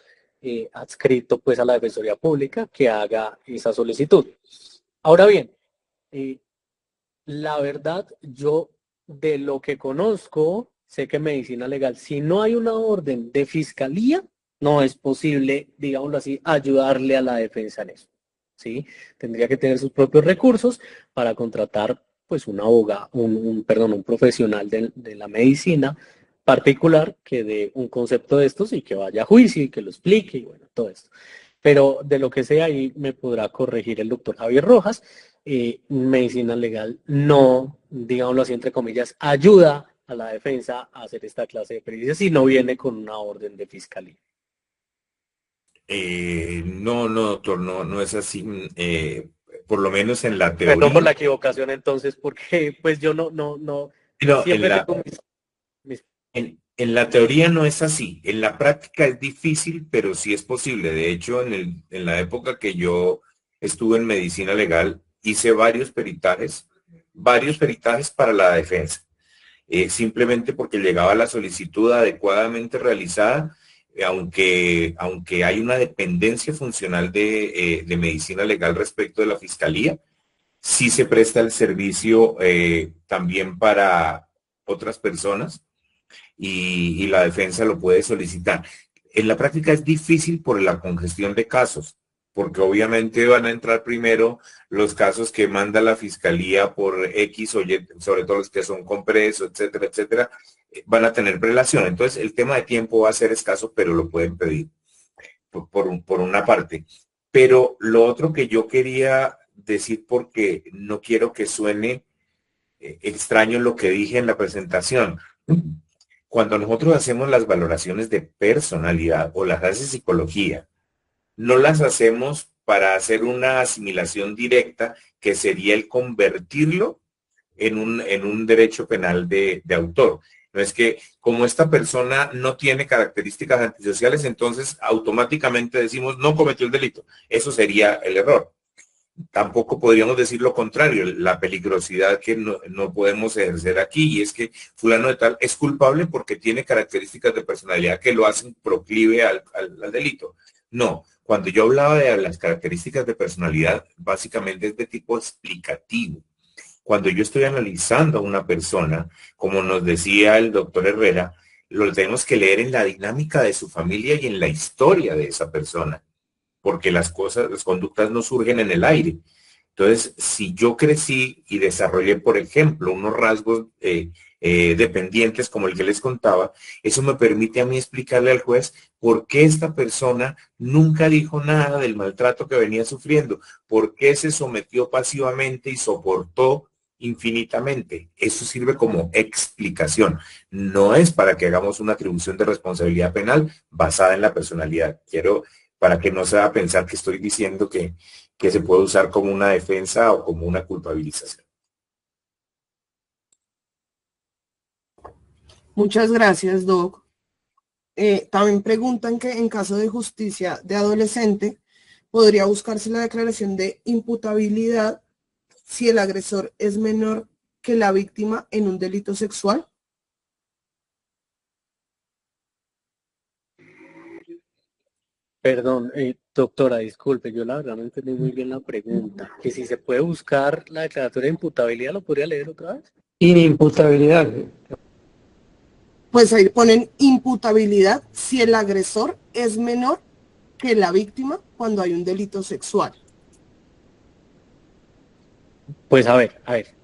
adscrito pues a la Defensoría Pública que haga esa solicitud. Ahora bien, la verdad, yo de lo que conozco, sé que medicina legal, si no hay una orden de fiscalía, no es posible, digámoslo así, ayudarle a la defensa en eso, ¿sí? Tendría que tener sus propios recursos para contratar, pues, un abogado, un profesional de la medicina particular que dé un concepto de estos y que vaya a juicio y que lo explique y bueno, todo esto. Pero de lo que sea ahí me podrá corregir el doctor Javier Rojas. Medicina legal no, digámoslo así entre comillas, ayuda a la defensa a hacer esta clase de pericias si no viene con una orden de fiscalía. No, doctor, no es así. Por lo menos en la teoría. Perdón por la equivocación entonces, porque pues yo no siempre tengo en la teoría no es así. En la práctica es difícil, pero sí es posible. De hecho, en la época que yo estuve en medicina legal, hice varios peritajes para la defensa. Simplemente porque llegaba la solicitud adecuadamente realizada, aunque hay una dependencia funcional de medicina legal respecto de la fiscalía, sí se presta el servicio también para otras personas y la defensa lo puede solicitar. En la práctica es difícil por la congestión de casos, porque obviamente van a entrar primero los casos que manda la fiscalía por X o Y, sobre todo los que son con preso, etcétera, etcétera, van a tener prelación. Entonces el tema de tiempo va a ser escaso, pero lo pueden pedir. por una parte. Pero lo otro que yo quería decir, porque no quiero que suene extraño lo que dije en la presentación. Cuando nosotros hacemos las valoraciones de personalidad o las hace psicología, no las hacemos para hacer una asimilación directa, que sería el convertirlo en un derecho penal de autor. No es que como esta persona no tiene características antisociales, entonces automáticamente decimos no cometió el delito. Eso sería el error. Tampoco podríamos decir lo contrario, la peligrosidad que no podemos ejercer aquí, y es que fulano de tal es culpable porque tiene características de personalidad que lo hacen proclive al delito. No, cuando yo hablaba de las características de personalidad, básicamente es de tipo explicativo. Cuando yo estoy analizando a una persona, como nos decía el doctor Herrera, lo tenemos que leer en la dinámica de su familia y en la historia de esa persona, porque las conductas no surgen en el aire. Entonces, si yo crecí y desarrollé, por ejemplo, unos rasgos dependientes como el que les contaba, eso me permite a mí explicarle al juez por qué esta persona nunca dijo nada del maltrato que venía sufriendo, por qué se sometió pasivamente y soportó infinitamente. Eso sirve como explicación. No es para que hagamos una atribución de responsabilidad penal basada en la personalidad. Quiero, para que no se va a pensar que estoy diciendo que se puede usar como una defensa o como una culpabilización. Muchas gracias, Doc. También preguntan que en caso de justicia de adolescente, ¿podría buscarse la declaración de imputabilidad si el agresor es menor que la víctima en un delito sexual? Perdón, doctora, disculpe, yo la verdad no entendí muy bien la pregunta. Que si se puede buscar la declaratoria de imputabilidad, ¿lo podría leer otra vez? Inimputabilidad. Pues ahí ponen imputabilidad si el agresor es menor que la víctima cuando hay un delito sexual. Pues a ver,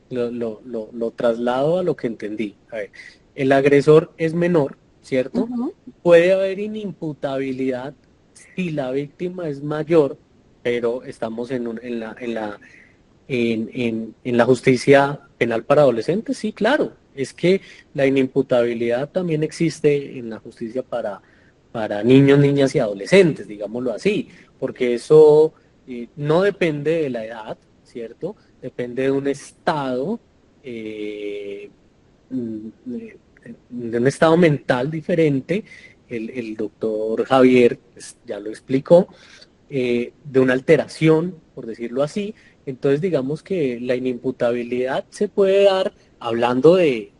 lo traslado a lo que entendí. A ver, el agresor es menor, ¿cierto? Puede haber inimputabilidad si la víctima es mayor, pero estamos en la justicia penal para adolescentes, sí, claro. Es que la inimputabilidad también existe en la justicia para niños, niñas y adolescentes, digámoslo así, porque eso no depende de la edad, ¿cierto? Depende de un estado, de un estado mental diferente. El doctor Javier pues, ya lo explicó, de una alteración, por decirlo así. Entonces digamos que la inimputabilidad se puede dar hablando de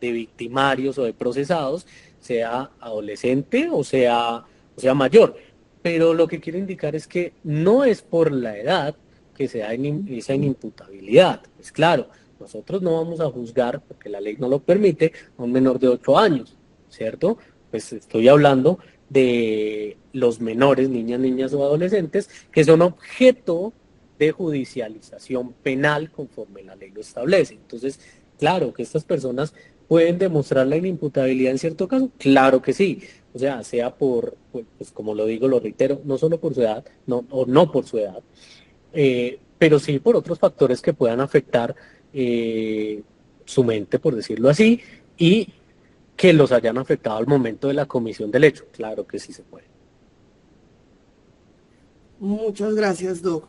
victimarios o de procesados, sea adolescente o sea mayor. Pero lo que quiero indicar es que no es por la edad que se da esa inimputabilidad. Pues claro, nosotros no vamos a juzgar, porque la ley no lo permite, a un menor de 8 años, ¿cierto? Pues estoy hablando de los menores, niñas o adolescentes, que son objeto de judicialización penal conforme la ley lo establece. Entonces, claro que estas personas pueden demostrar la inimputabilidad en cierto caso, claro que sí. O sea por, pues como lo digo, lo reitero, no solo por su edad, no por su edad, pero sí por otros factores que puedan afectar su mente, por decirlo así, y que los hayan afectado al momento de la comisión del hecho. Claro que sí se puede. Muchas gracias, Doc.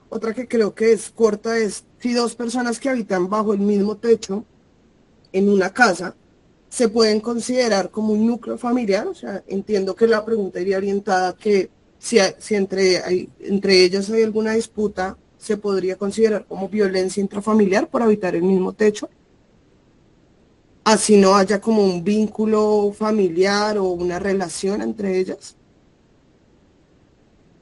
Otra que creo que es corta es, si dos personas que habitan bajo el mismo techo en una casa se pueden considerar como un núcleo familiar. O sea, entiendo que la pregunta iría orientada a que si entre ellas hay alguna disputa, se podría considerar como violencia intrafamiliar por habitar el mismo techo. Así no haya como un vínculo familiar o una relación entre ellas.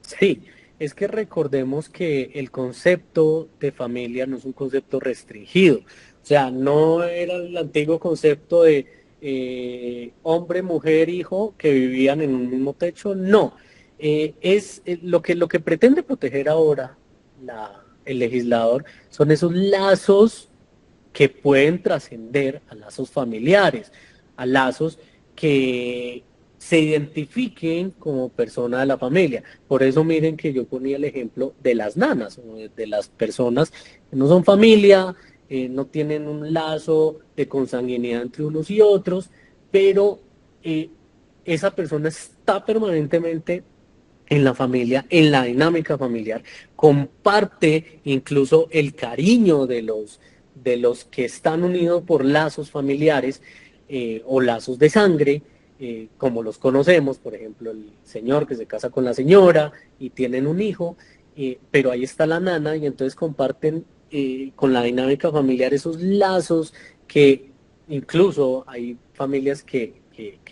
Sí, es que recordemos que el concepto de familia no es un concepto restringido. O sea, no era el antiguo concepto de hombre, mujer, hijo que vivían en un mismo techo. No, es lo que pretende proteger ahora el legislador son esos lazos que pueden trascender a lazos familiares, a lazos que se identifiquen como persona de la familia. Por eso miren que yo ponía el ejemplo de las nanas, o de las personas que no son familia, no tienen un lazo de consanguinidad entre unos y otros, pero esa persona está permanentemente en la familia, en la dinámica familiar, comparte incluso el cariño de los que están unidos por lazos familiares o lazos de sangre, como los conocemos, por ejemplo, el señor que se casa con la señora y tienen un hijo, pero ahí está la nana y entonces comparten con la dinámica familiar esos lazos que incluso hay familias que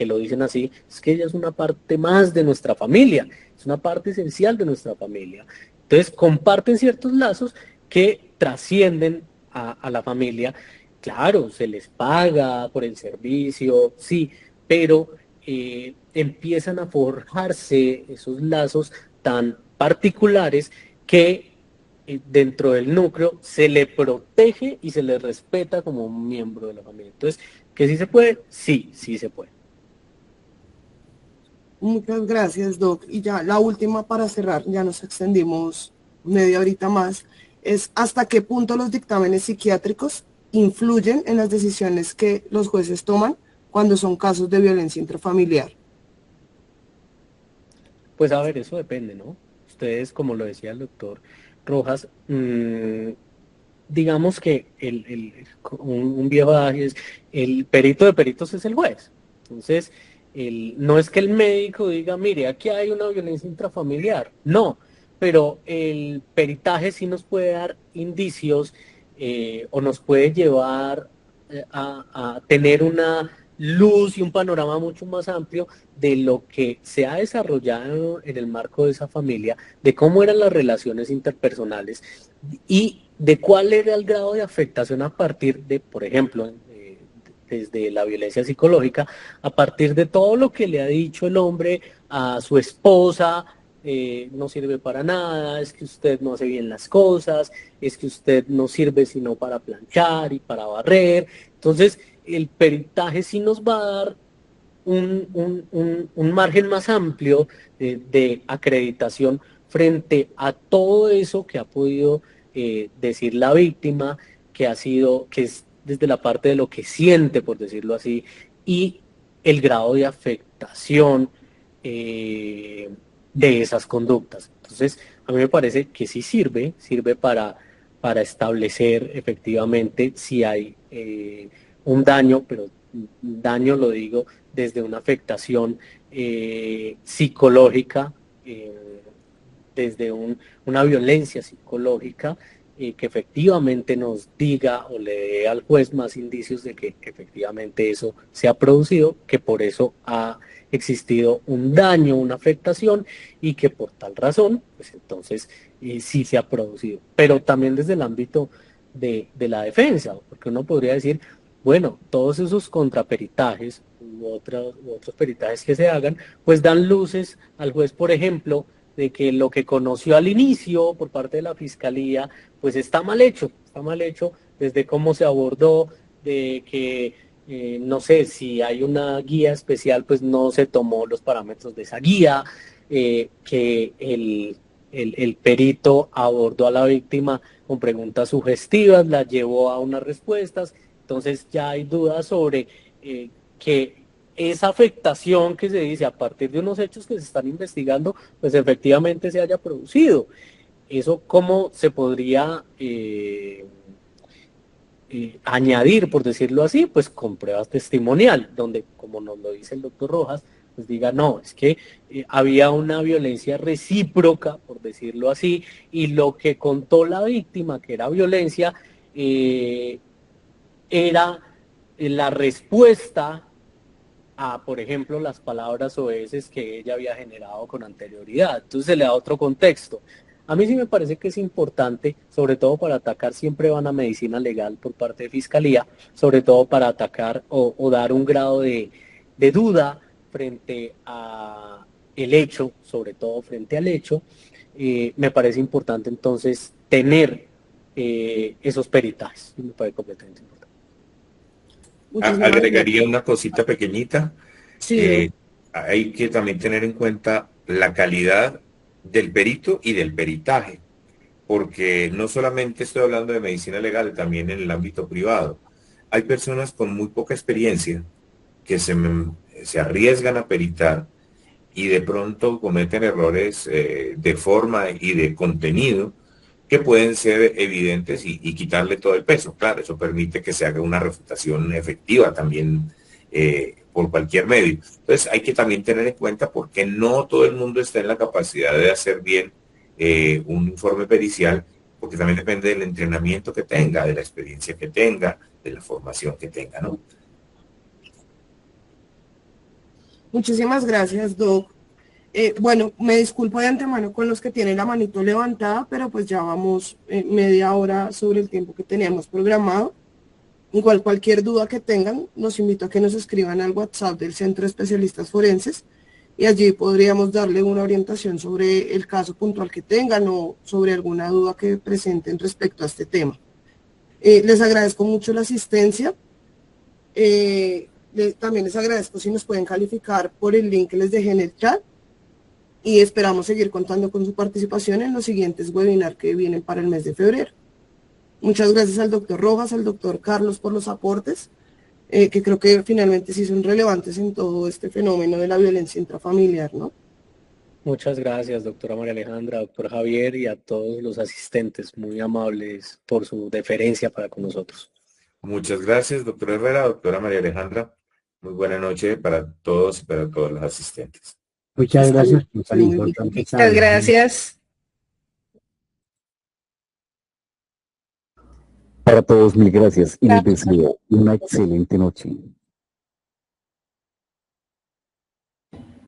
lo dicen así, es que ella es una parte más de nuestra familia, es una parte esencial de nuestra familia. Entonces comparten ciertos lazos que trascienden a la familia. Claro, se les paga por el servicio, sí, pero empiezan a forjarse esos lazos tan particulares que dentro del núcleo se le protege y se le respeta como un miembro de la familia. Entonces, ¿que sí se puede? Sí, sí se puede. Muchas gracias, Doc. Y ya la última para cerrar, ya nos extendimos media horita más, es hasta qué punto los dictámenes psiquiátricos influyen en las decisiones que los jueces toman cuando son casos de violencia intrafamiliar. Pues a ver, eso depende, ¿no? Ustedes, como lo decía el doctor Rojas, digamos que un viejo adagio es, el perito de peritos es el juez. Entonces, no es que el médico diga, mire, aquí hay una violencia intrafamiliar, no, pero el peritaje sí nos puede dar indicios o nos puede llevar a tener una luz y un panorama mucho más amplio de lo que se ha desarrollado en el marco de esa familia, de cómo eran las relaciones interpersonales y de cuál era el grado de afectación a partir de, por ejemplo, desde la violencia psicológica, a partir de todo lo que le ha dicho el hombre a su esposa, no sirve para nada, es que usted no hace bien las cosas, es que usted no sirve sino para planchar y para barrer. Entonces, el peritaje sí nos va a dar un margen más amplio de acreditación frente a todo eso que ha podido decir la víctima, que es desde la parte de lo que siente, por decirlo así, y el grado de afectación de esas conductas. Entonces, a mí me parece que sí sirve para establecer efectivamente si hay un daño, pero daño lo digo desde una afectación psicológica, desde una violencia psicológica que efectivamente nos diga o le dé al juez más indicios de que efectivamente eso se ha producido, que por eso ha existido un daño, una afectación y que por tal razón, pues entonces sí se ha producido. Pero también desde el ámbito de la defensa, porque uno podría decir, bueno, todos esos contraperitajes u otros peritajes que se hagan, pues dan luces al juez, por ejemplo, de que lo que conoció al inicio por parte de la fiscalía, pues está mal hecho desde cómo se abordó, de que, no sé, si hay una guía especial, pues no se tomó los parámetros de esa guía, que el perito abordó a la víctima con preguntas sugestivas, la llevó a unas respuestas. Entonces ya hay dudas sobre que esa afectación que se dice a partir de unos hechos que se están investigando, pues efectivamente se haya producido. Eso cómo se podría añadir, por decirlo así, pues con pruebas testimonial, donde, como nos lo dice el doctor Rojas, pues diga, no, es que había una violencia recíproca, por decirlo así, y lo que contó la víctima, que era violencia, era la respuesta a, por ejemplo, las palabras soeces que ella había generado con anterioridad. Entonces se le da otro contexto. A mí sí me parece que es importante, sobre todo para atacar siempre van a medicina legal por parte de Fiscalía, sobre todo para atacar o dar un grado de duda frente a el hecho, sobre todo frente al hecho. Me parece importante entonces tener esos peritajes. Me parece completamente importante. Agregaría una cosita pequeñita. Sí. hay que también tener en cuenta la calidad del perito y del peritaje, porque no solamente estoy hablando de medicina legal, también en el ámbito privado. Hay personas con muy poca experiencia que se arriesgan a peritar y de pronto cometen errores de forma y de contenido que pueden ser evidentes y quitarle todo el peso. Claro, eso permite que se haga una refutación efectiva también por cualquier medio. Entonces hay que también tener en cuenta porque no todo el mundo está en la capacidad de hacer bien un informe pericial, porque también depende del entrenamiento que tenga, de la experiencia que tenga, de la formación que tenga, ¿no? Muchísimas gracias, Doc. Bueno, me disculpo de antemano con los que tienen la manito levantada, pero pues ya vamos media hora sobre el tiempo que teníamos programado. Igual cualquier duda que tengan, los invito a que nos escriban al WhatsApp del Centro de Especialistas Forenses y allí podríamos darle una orientación sobre el caso puntual que tengan o sobre alguna duda que presenten respecto a este tema. Les agradezco mucho la asistencia. También les agradezco si nos pueden calificar por el link que les dejé en el chat y esperamos seguir contando con su participación en los siguientes webinars que vienen para el mes de febrero. Muchas gracias al doctor Rojas, al doctor Carlos por los aportes, que creo que finalmente sí son relevantes en todo este fenómeno de la violencia intrafamiliar, ¿no? Muchas gracias, doctora María Alejandra, doctor Javier y a todos los asistentes, muy amables por su deferencia para con nosotros. Muchas gracias, doctor Herrera, doctora María Alejandra. Muy buena noche para todos y para todos los asistentes. Muchas gracias por tan importante. Muchas gracias. Para todos, mil gracias y les deseo una excelente noche.